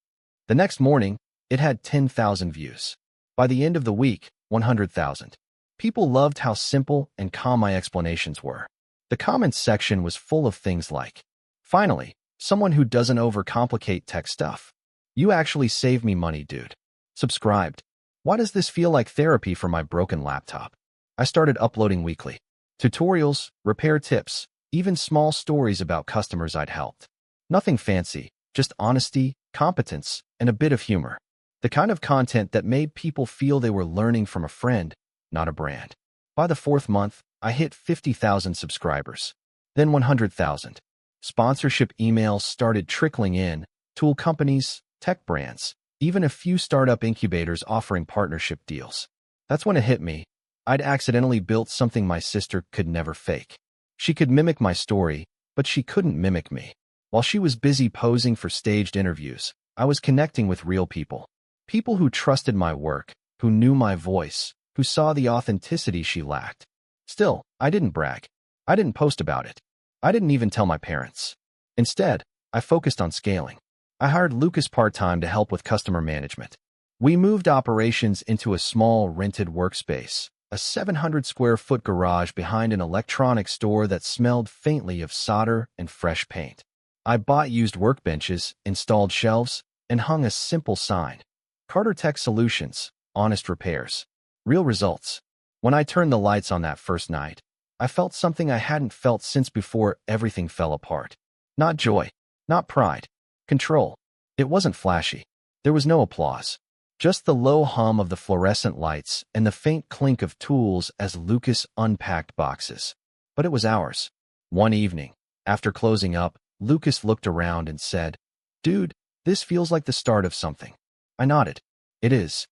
The next morning, it had 10,000 views. By the end of the week, 100,000. People loved how simple and calm my explanations were. The comments section was full of things like, "Finally, someone who doesn't overcomplicate tech stuff. You actually saved me money, dude. Subscribed. Why does this feel like therapy for my broken laptop?" I started uploading weekly. Tutorials, repair tips, even small stories about customers I'd helped. Nothing fancy, just honesty, competence, and a bit of humor. The kind of content that made people feel they were learning from a friend, not a brand. By the 4th month, I hit 50,000 subscribers. Then 100,000. Sponsorship emails started trickling in, tool companies, tech brands, even a few startup incubators offering partnership deals. That's when it hit me. I'd accidentally built something my sister could never fake. She could mimic my story, but she couldn't mimic me. While she was busy posing for staged interviews, I was connecting with real people. People who trusted my work, who knew my voice, who saw the authenticity she lacked. Still, I didn't brag. I didn't post about it. I didn't even tell my parents. Instead, I focused on scaling. I hired Lucas part-time to help with customer management. We moved operations into a small rented workspace, a 700-square-foot garage behind an electronics store that smelled faintly of solder and fresh paint. I bought used workbenches, installed shelves, and hung a simple sign. Carter Tech Solutions, honest repairs. Real results. When I turned the lights on that first night, I felt something I hadn't felt since before everything fell apart. Not joy, not pride, control. It wasn't flashy. There was no applause. Just the low hum of the fluorescent lights and the faint clink of tools as Lucas unpacked boxes. But it was ours. One evening, after closing up, Lucas looked around and said, "Dude, this feels like the start of something." I nodded. It is.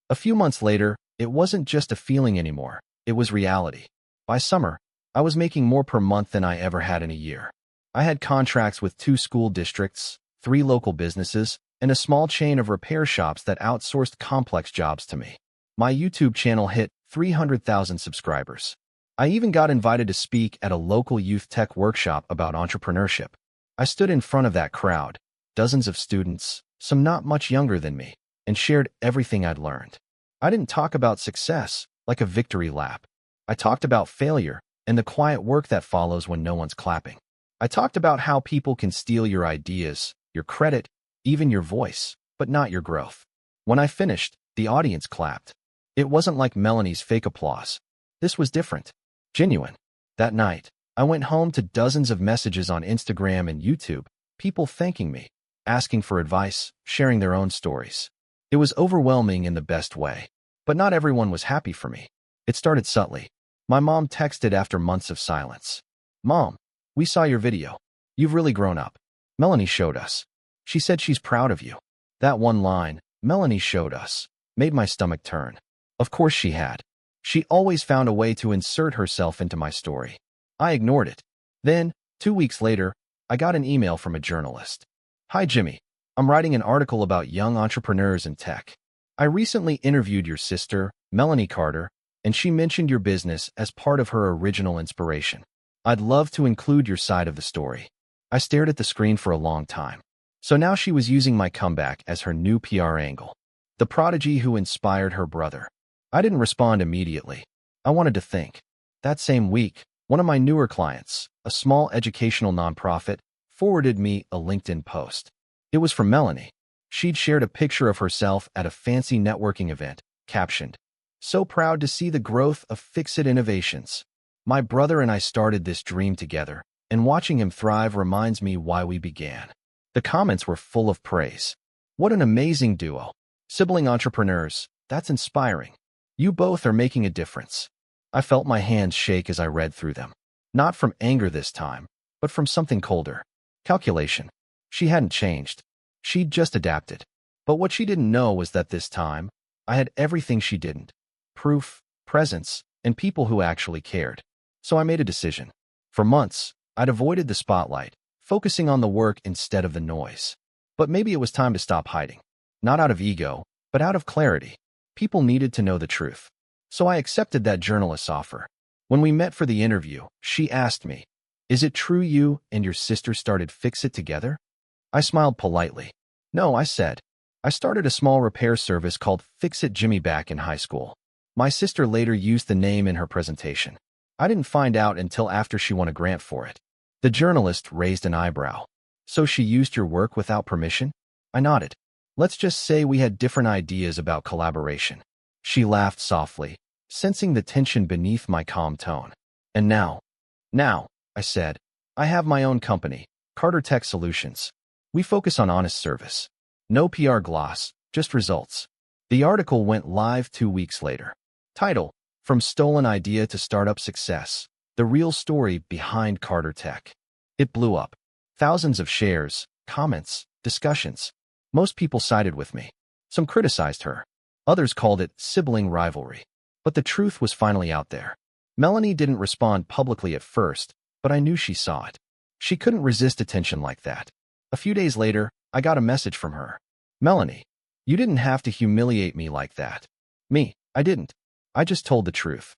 A few months later, it wasn't just a feeling anymore. It was reality. By summer, I was making more per month than I ever had in a year. I had contracts with 2 school districts, 3 local businesses, and a small chain of repair shops that outsourced complex jobs to me. My YouTube channel hit 300,000 subscribers. I even got invited to speak at a local youth tech workshop about entrepreneurship. I stood in front of that crowd, dozens of students, some not much younger than me, and shared everything I'd learned. I didn't talk about success like a victory lap. I talked about failure and the quiet work that follows when no one's clapping. I talked about how people can steal your ideas, your credit, even your voice, but not your growth. When I finished, the audience clapped. It wasn't like Melanie's fake applause. This was different, genuine. That night, I went home to dozens of messages on Instagram and YouTube, people thanking me, asking for advice, sharing their own stories. It was overwhelming in the best way, but not everyone was happy for me. It started subtly. My mom texted after months of silence. "Mom, we saw your video. You've really grown up." Melanie showed us. She said she's proud of you. That one line, "Melanie showed us," made my stomach turn. Of course she had. She always found a way to insert herself into my story. I ignored it. Then, 2 weeks later, I got an email from a journalist. "Hi Jimmy, I'm writing an article about young entrepreneurs in tech. I recently interviewed your sister, Melanie Carter, and she mentioned your business as part of her original inspiration. I'd love to include your side of the story." I stared at the screen for a long time. So now she was using my comeback as her new PR angle. The prodigy who inspired her brother. I didn't respond immediately. I wanted to think. That same week, one of my newer clients, a small educational nonprofit, forwarded me a LinkedIn post. It was from Melanie. She'd shared a picture of herself at a fancy networking event, captioned, "So proud to see the growth of Fix-It Innovations. My brother and I started this dream together, and watching him thrive reminds me why we began." The comments were full of praise. "What an amazing duo. Sibling entrepreneurs, that's inspiring. You both are making a difference." I felt my hands shake as I read through them. Not from anger this time, but from something colder. Calculation. She hadn't changed. She'd just adapted. But what she didn't know was that this time, I had everything she didn't. Proof, presence, and people who actually cared. So I made a decision. For months, I'd avoided the spotlight, focusing on the work instead of the noise. But maybe it was time to stop hiding. Not out of ego, but out of clarity. People needed to know the truth. So I accepted that journalist's offer. When we met for the interview, she asked me, "Is it true you and your sister started Fix-It together?" I smiled politely. "No," I said. "I started a small repair service called Fix-It Jimmy back in high school. My sister later used the name in her presentation. I didn't find out until after she won a grant for it." The journalist raised an eyebrow. "So she used your work without permission?" I nodded. "Let's just say we had different ideas about collaboration." She laughed softly, sensing the tension beneath my calm tone. "And now, I said, "I have my own company, Carter Tech Solutions. We focus on honest service. No PR gloss, just results." The article went live 2 weeks later. Title: From Stolen Idea to Startup Success. The Real Story Behind Carter Tech. It blew up. Thousands of shares, comments, discussions. Most people sided with me. Some criticized her. Others called it sibling rivalry. But the truth was finally out there. Melanie didn't respond publicly at first, but I knew she saw it. She couldn't resist attention like that. A few days later, I got a message from her. "Melanie, you didn't have to humiliate me like that." "Me, I didn't. I just told the truth."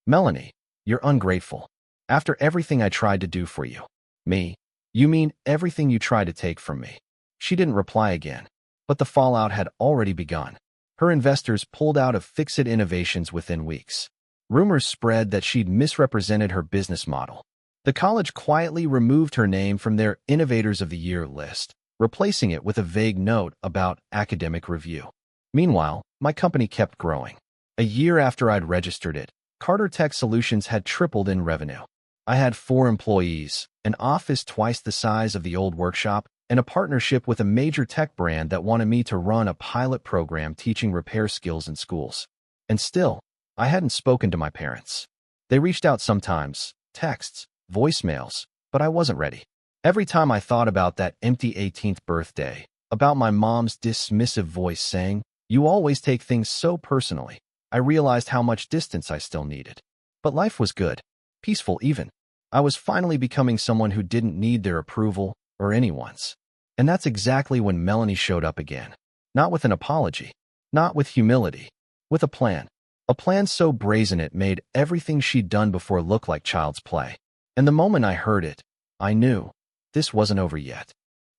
"Melanie, you're ungrateful. After everything I tried to do for you." "Me? You mean everything you tried to take from me?" She didn't reply again, but the fallout had already begun. Her investors pulled out of Fix-It Innovations within weeks. Rumors spread that she'd misrepresented her business model. The college quietly removed her name from their Innovators of the Year list, replacing it with a vague note about academic review. Meanwhile, my company kept growing. A year after I'd registered it, Carter Tech Solutions had tripled in revenue. I had 4 employees, an office twice the size of the old workshop, and a partnership with a major tech brand that wanted me to run a pilot program teaching repair skills in schools. And still, I hadn't spoken to my parents. They reached out sometimes, texts, voicemails, but I wasn't ready. Every time I thought about that empty 18th birthday, about my mom's dismissive voice saying, "You always take things so personally," I realized how much distance I still needed. But life was good, peaceful even. I was finally becoming someone who didn't need their approval or anyone's. And that's exactly when Melanie showed up again. Not with an apology, not with humility, with a plan. A plan so brazen it made everything she'd done before look like child's play. And the moment I heard it, I knew this wasn't over yet.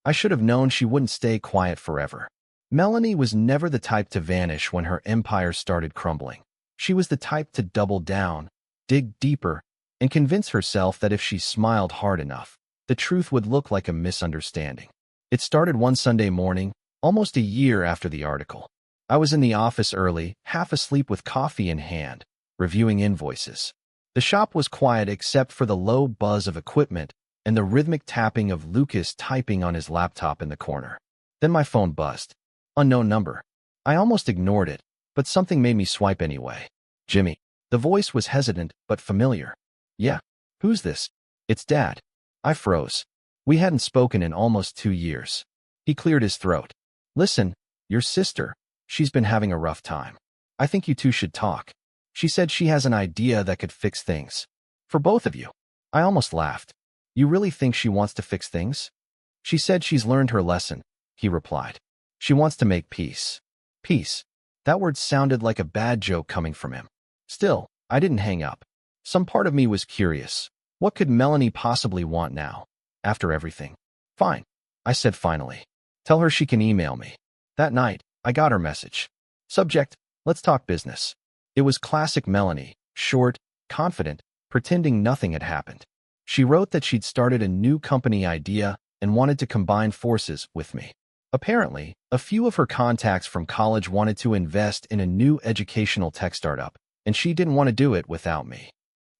I should have known she wouldn't stay quiet forever. Melanie was never the type to vanish when her empire started crumbling. She was the type to double down, dig deeper, and convince herself that if she smiled hard enough, the truth would look like a misunderstanding. It started one Sunday morning, almost a year after the article. I was in the office early, half asleep with coffee in hand, reviewing invoices. The shop was quiet except for the low buzz of equipment and the rhythmic tapping of Lucas typing on his laptop in the corner. Then my phone buzzed. Unknown number. I almost ignored it, but something made me swipe anyway. "Jimmy." The voice was hesitant but familiar. "Yeah. Who's this?" "It's Dad." I froze. We hadn't spoken in almost 2 years. He cleared his throat. "Listen, your sister, she's been having a rough time. I think you two should talk." She said she has an idea that could fix things. For both of you. I almost laughed. You really think she wants to fix things? She said she's learned her lesson, he replied. She wants to make peace. Peace. That word sounded like a bad joke coming from him. Still, I didn't hang up. Some part of me was curious. What could Melanie possibly want now, after everything? Fine, I said finally. Tell her she can email me. That night, I got her message. Subject, let's talk business. It was classic Melanie, short, confident, pretending nothing had happened. She wrote that she'd started a new company idea and wanted to combine forces with me. Apparently, a few of her contacts from college wanted to invest in a new educational tech startup, and she didn't want to do it without me.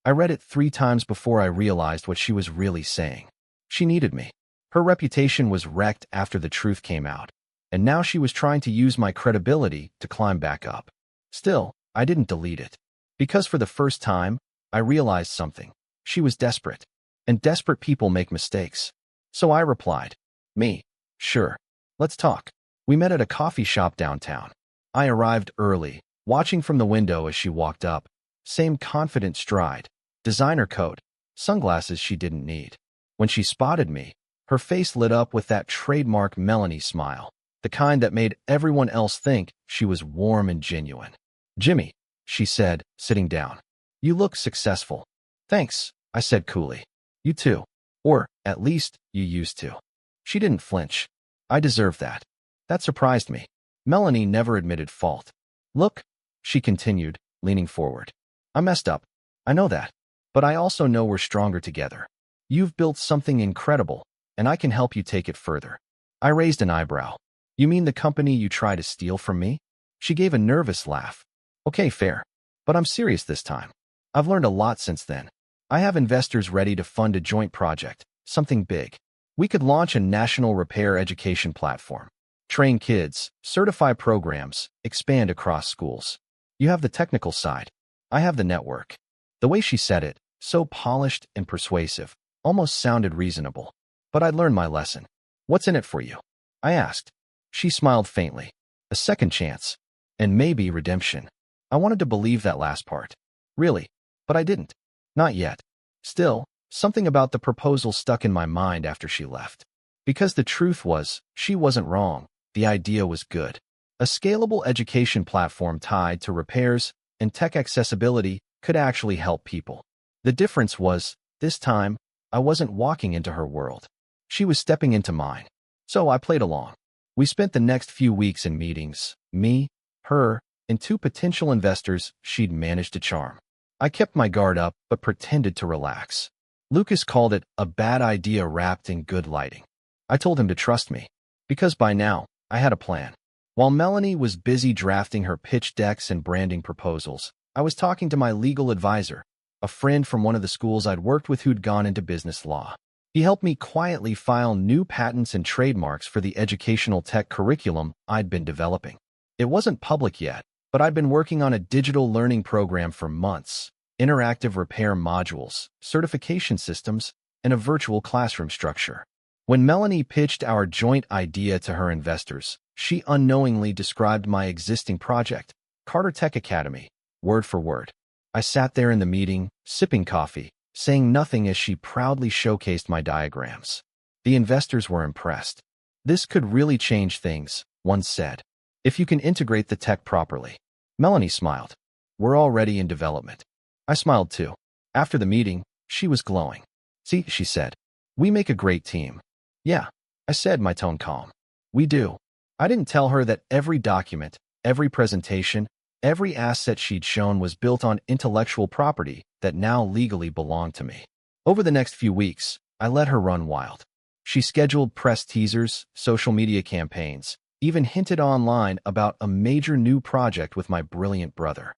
I read it 3 times before I realized what she was really saying. She needed me. Her reputation was wrecked after the truth came out, and now she was trying to use my credibility to climb back up. Still, I didn't delete it. Because for the first time, I realized something. She was desperate. And desperate people make mistakes. So I replied, me, sure. Let's talk. We met at a coffee shop downtown. I arrived early, watching from the window as she walked up. Same confident stride, designer coat, sunglasses she didn't need. When she spotted me, her face lit up with that trademark Melanie smile, the kind that made everyone else think she was warm and genuine. Jimmy, she said, sitting down. You look successful. Thanks, I said coolly. You too. Or, at least, you used to. She didn't flinch. I deserved that. That surprised me. Melanie never admitted fault. Look, she continued, leaning forward. I messed up. I know that. But I also know we're stronger together. You've built something incredible, and I can help you take it further. I raised an eyebrow. You mean the company you try to steal from me? She gave a nervous laugh. Okay, fair. But I'm serious this time. I've learned a lot since then. I have investors ready to fund a joint project, something big. We could launch a national repair education platform. Train kids, certify programs, expand across schools. You have the technical side. I have the network. The way she said it, so polished and persuasive, almost sounded reasonable. But I'd learned my lesson. What's in it for you? I asked. She smiled faintly. A second chance. And maybe redemption. I wanted to believe that last part. Really. But I didn't. Not yet. Still, something about the proposal stuck in my mind after she left. Because the truth was, she wasn't wrong. The idea was good. A scalable education platform tied to repairs and tech accessibility could actually help people. The difference was, this time, I wasn't walking into her world. She was stepping into mine. So I played along. We spent the next few weeks in meetings, me, her, and 2 potential investors she'd managed to charm. I kept my guard up, but pretended to relax. Lucas called it a bad idea wrapped in good lighting. I told him to trust me, because by now, I had a plan. While Melanie was busy drafting her pitch decks and branding proposals, I was talking to my legal advisor, a friend from one of the schools I'd worked with who'd gone into business law. He helped me quietly file new patents and trademarks for the educational tech curriculum I'd been developing. It wasn't public yet, but I'd been working on a digital learning program for months, interactive repair modules, certification systems, and a virtual classroom structure. When Melanie pitched our joint idea to her investors, she unknowingly described my existing project, Carter Tech Academy, word for word. I sat there in the meeting, sipping coffee, saying nothing as she proudly showcased my diagrams. The investors were impressed. This could really change things, one said, if you can integrate the tech properly. Melanie smiled. We're already in development. I smiled too. After the meeting, she was glowing. See, she said, we make a great team. Yeah, I said, my tone calm. We do. I didn't tell her that every document, every presentation, every asset she'd shown was built on intellectual property that now legally belonged to me. Over the next few weeks, I let her run wild. She scheduled press teasers, social media campaigns, even hinted online about a major new project with my brilliant brother.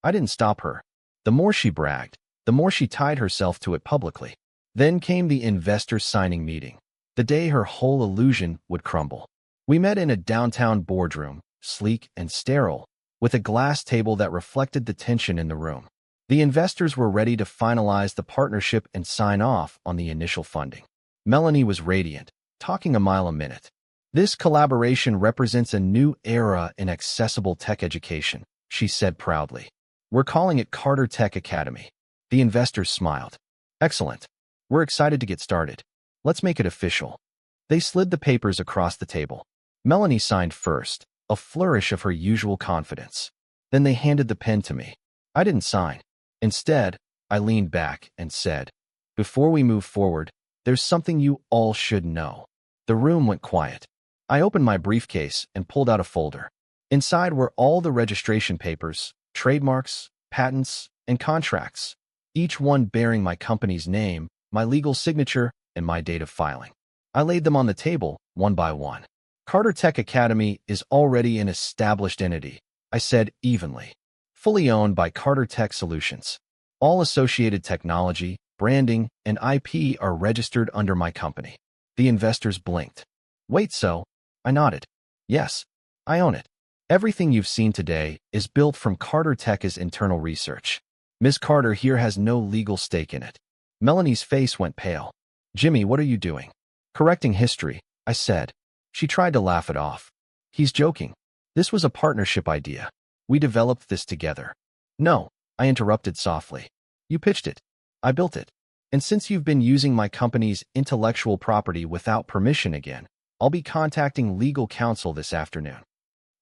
I didn't stop her. The more she bragged, the more she tied herself to it publicly. Then came the investor signing meeting, the day her whole illusion would crumble. We met in a downtown boardroom, sleek and sterile, with a glass table that reflected the tension in the room. The investors were ready to finalize the partnership and sign off on the initial funding. Melanie was radiant, talking a mile a minute. This collaboration represents a new era in accessible tech education, she said proudly. We're calling it Carter Tech Academy. The investors smiled. Excellent. We're excited to get started. Let's make it official. They slid the papers across the table. Melanie signed first, a flourish of her usual confidence. Then they handed the pen to me. I didn't sign. Instead, I leaned back and said, "Before we move forward, there's something you all should know." The room went quiet. I opened my briefcase and pulled out a folder. Inside were all the registration papers, trademarks, patents, and contracts, each one bearing my company's name, my legal signature, and my date of filing. I laid them on the table, one by one. Carter Tech Academy is already an established entity, I said evenly. Fully owned by Carter Tech Solutions. All associated technology, branding, and IP are registered under my company. The investors blinked. Wait, so? I nodded. Yes, I own it. Everything you've seen today is built from Carter Tech's internal research. Ms. Carter here has no legal stake in it. Melanie's face went pale. Jimmy, what are you doing? Correcting history, I said. She tried to laugh it off. He's joking. This was a partnership idea. We developed this together. No, I interrupted softly. You pitched it. I built it. And since you've been using my company's intellectual property without permission again, I'll be contacting legal counsel this afternoon.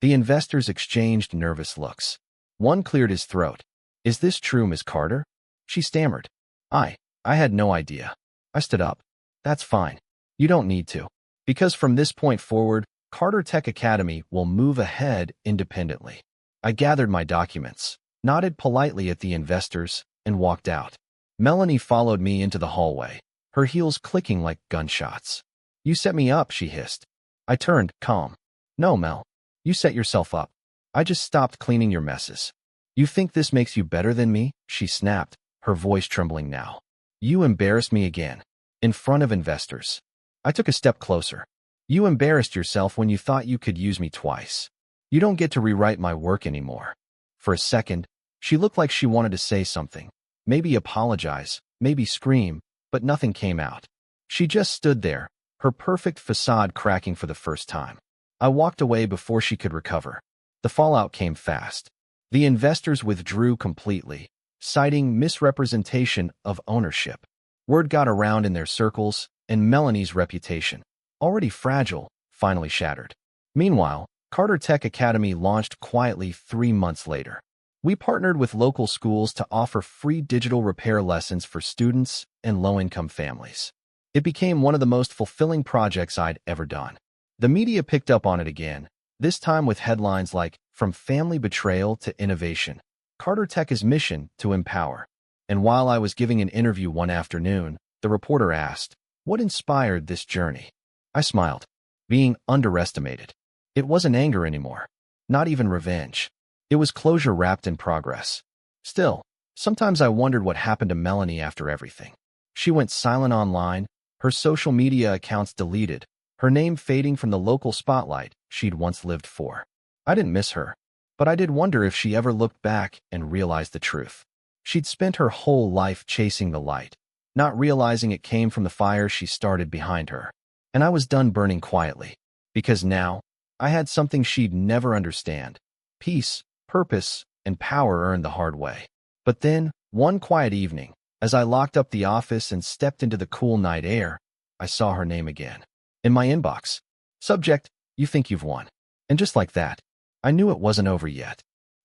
The investors exchanged nervous looks. One cleared his throat. Is this true, Ms. Carter? She stammered. I had no idea. I stood up. That's fine. You don't need to. Because from this point forward, Carter Tech Academy will move ahead independently. I gathered my documents, nodded politely at the investors, and walked out. Melanie followed me into the hallway, her heels clicking like gunshots. You set me up, she hissed. I turned, calm. No, Mel. You set yourself up. I just stopped cleaning your messes. You think this makes you better than me? She snapped, her voice trembling now. You embarrassed me again. In front of investors. I took a step closer. You embarrassed yourself when you thought you could use me twice. You don't get to rewrite my work anymore. For a second, she looked like she wanted to say something. Maybe apologize, maybe scream, but nothing came out. She just stood there, her perfect facade cracking for the first time. I walked away before she could recover. The fallout came fast. The investors withdrew completely, citing misrepresentation of ownership. Word got around in their circles, and Melanie's reputation, already fragile, finally shattered. Meanwhile, Carter Tech Academy launched quietly 3 months later. We partnered with local schools to offer free digital repair lessons for students and low-income families. It became one of the most fulfilling projects I'd ever done. The media picked up on it again, this time with headlines like, "From Family Betrayal to Innovation, Carter Tech's Mission to Empower." And while I was giving an interview one afternoon, the reporter asked, "What inspired this journey?" I smiled. Being underestimated. It wasn't anger anymore. Not even revenge. It was closure wrapped in progress. Still, sometimes I wondered what happened to Melanie after everything. She went silent online, her social media accounts deleted, her name fading from the local spotlight she'd once lived for. I didn't miss her, but I did wonder if she ever looked back and realized the truth. She'd spent her whole life chasing the light, not realizing it came from the fire she started behind her. And I was done burning quietly, because now I had something she'd never understand. Peace, purpose, and power earned the hard way. But then, one quiet evening, as I locked up the office and stepped into the cool night air, I saw her name again. In my inbox. Subject, "You think you've won." And just like that, I knew it wasn't over yet.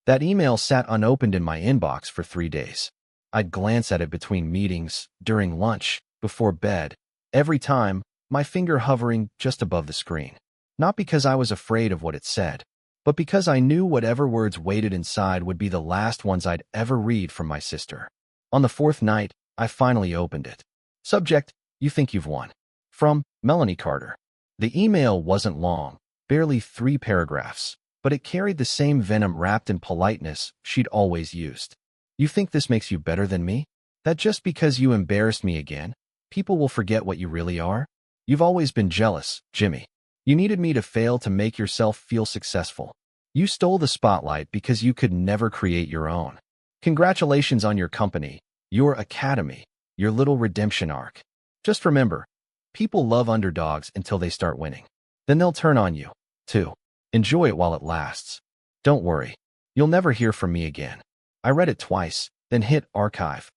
That email sat unopened in my inbox for 3 days. I'd glance at it between meetings, during lunch, before bed, every time, my finger hovering just above the screen. Not because I was afraid of what it said, but because I knew whatever words waited inside would be the last ones I'd ever read from my sister. On the 4th night, I finally opened it. Subject, "You think you've won." From Melanie Carter. The email wasn't long, barely 3 paragraphs, but it carried the same venom wrapped in politeness she'd always used. You think this makes you better than me? That just because you embarrassed me again, people will forget what you really are? You've always been jealous, Jimmy. You needed me to fail to make yourself feel successful. You stole the spotlight because you could never create your own. Congratulations on your company, your academy, your little redemption arc. Just remember, people love underdogs until they start winning. Then they'll turn on you, too. Enjoy it while it lasts. Don't worry. You'll never hear from me again. I read it twice, then hit archive.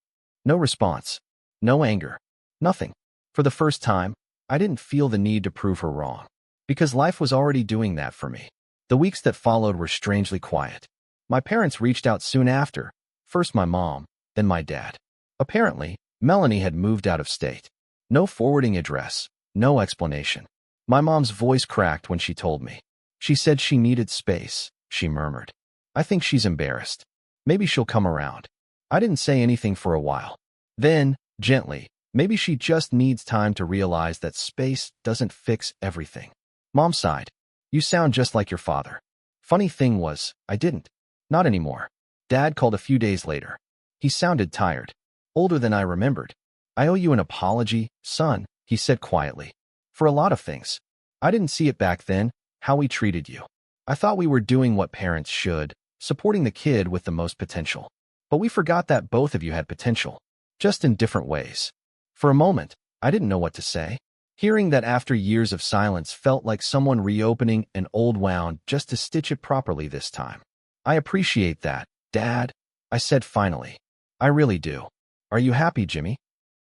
No response. No anger. Nothing. For the first time, I didn't feel the need to prove her wrong, because life was already doing that for me. The weeks that followed were strangely quiet. My parents reached out soon after, first my mom, then my dad. Apparently, Melanie had moved out of state. No forwarding address, no explanation. My mom's voice cracked when she told me. She said she needed space, she murmured. I think she's embarrassed. Maybe she'll come around. I didn't say anything for a while. Then, gently, maybe she just needs time to realize that space doesn't fix everything. Mom sighed. You sound just like your father. Funny thing was, I didn't. Not anymore. Dad called a few days later. He sounded tired. Older than I remembered. I owe you an apology, son, he said quietly. For a lot of things. I didn't see it back then, how we treated you. I thought we were doing what parents should, supporting the kid with the most potential. But we forgot that both of you had potential, just in different ways. For a moment, I didn't know what to say. Hearing that after years of silence felt like someone reopening an old wound just to stitch it properly this time. I appreciate that, Dad, I said finally. I really do. Are you happy, Jimmy?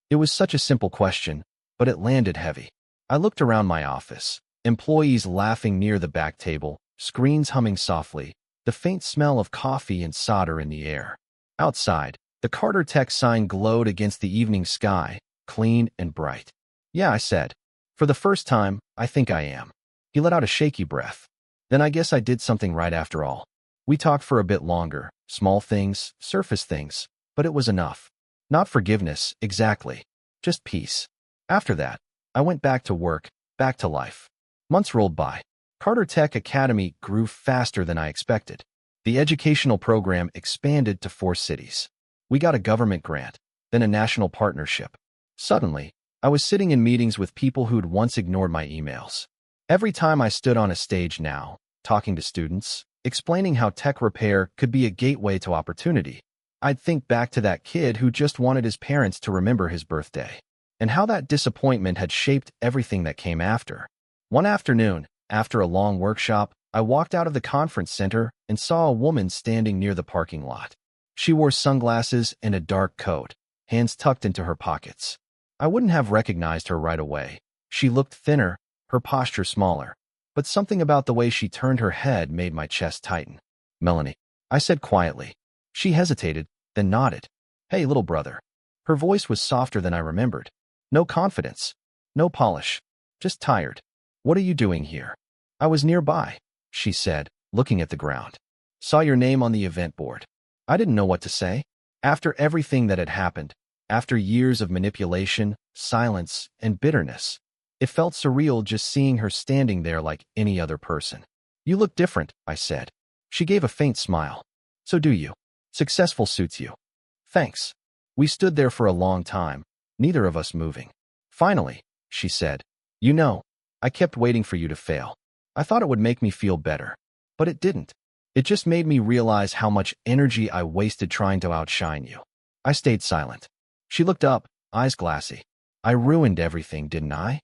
It was such a simple question, but it landed heavy. I looked around my office, employees laughing near the back table, screens humming softly, the faint smell of coffee and solder in the air. Outside, the Carter Tech sign glowed against the evening sky, clean and bright. Yeah, I said. For the first time, I think I am. He let out a shaky breath. Then I guess I did something right after all. We talked for a bit longer, small things, surface things, but it was enough. Not forgiveness, exactly. Just peace. After that, I went back to work, back to life. Months rolled by. Carter Tech Academy grew faster than I expected. The educational program expanded to 4 cities. We got a government grant, then a national partnership. Suddenly, I was sitting in meetings with people who'd once ignored my emails. Every time I stood on a stage now, talking to students, explaining how tech repair could be a gateway to opportunity, I'd think back to that kid who just wanted his parents to remember his birthday, and how that disappointment had shaped everything that came after. One afternoon, after a long workshop, I walked out of the conference center and saw a woman standing near the parking lot. She wore sunglasses and a dark coat, hands tucked into her pockets. I wouldn't have recognized her right away. She looked thinner, her posture smaller, but something about the way she turned her head made my chest tighten. Melanie, I said quietly. She hesitated, then nodded. Hey, little brother. Her voice was softer than I remembered. No confidence. No polish. Just tired. What are you doing here? I was nearby, she said, looking at the ground. Saw your name on the event board. I didn't know what to say. After everything that had happened, after years of manipulation, silence, and bitterness, it felt surreal just seeing her standing there like any other person. You look different, I said. She gave a faint smile. So do you. Successful suits you. Thanks. We stood there for a long time, neither of us moving. Finally, she said, you know, I kept waiting for you to fail. I thought it would make me feel better, but it didn't. It just made me realize how much energy I wasted trying to outshine you. I stayed silent. She looked up, eyes glassy. I ruined everything, didn't I?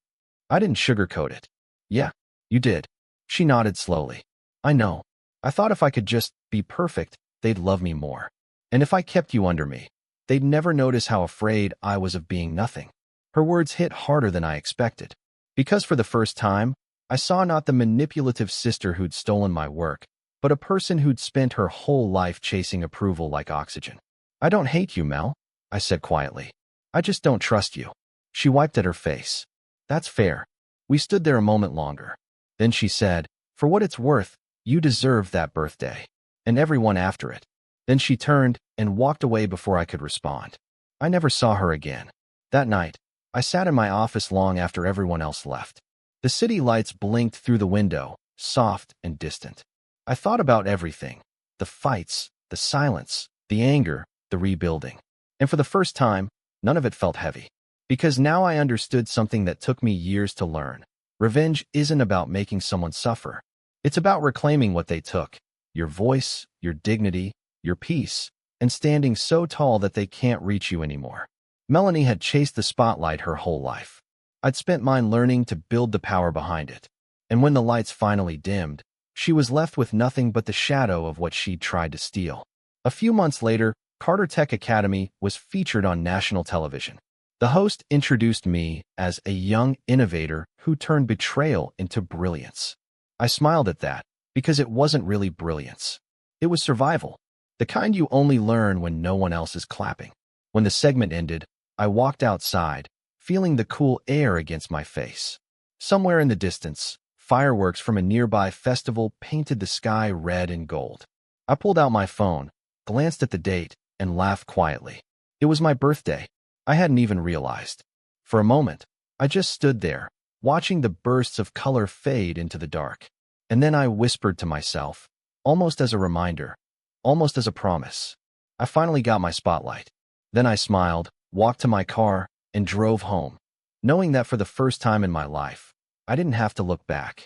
I didn't sugarcoat it. Yeah, you did. She nodded slowly. I know. I thought if I could just be perfect, they'd love me more. And if I kept you under me, they'd never notice how afraid I was of being nothing. Her words hit harder than I expected. Because for the first time, I saw not the manipulative sister who'd stolen my work, but a person who'd spent her whole life chasing approval like oxygen. I don't hate you, Mel, I said quietly. I just don't trust you. She wiped at her face. That's fair. We stood there a moment longer. Then she said, for what it's worth, you deserve that birthday. And everyone after it. Then she turned and walked away before I could respond. I never saw her again. That night, I sat in my office long after everyone else left. The city lights blinked through the window, soft and distant. I thought about everything. The fights, the silence, the anger, the rebuilding. And for the first time, none of it felt heavy. Because now I understood something that took me years to learn. Revenge isn't about making someone suffer. It's about reclaiming what they took. Your voice, your dignity, your peace, and standing so tall that they can't reach you anymore. Melanie had chased the spotlight her whole life. I'd spent mine learning to build the power behind it. And when the lights finally dimmed, she was left with nothing but the shadow of what she'd tried to steal. A few months later, Carter Tech Academy was featured on national television. The host introduced me as a young innovator who turned betrayal into brilliance. I smiled at that because it wasn't really brilliance. It was survival, the kind you only learn when no one else is clapping. When the segment ended, I walked outside, feeling the cool air against my face. Somewhere in the distance, fireworks from a nearby festival painted the sky red and gold. I pulled out my phone, glanced at the date, and laughed quietly. It was my birthday. I hadn't even realized. For a moment, I just stood there, watching the bursts of color fade into the dark. And then I whispered to myself, almost as a reminder, almost as a promise. I finally got my spotlight. Then I smiled, walked to my car, and drove home, knowing that for the first time in my life, I didn't have to look back.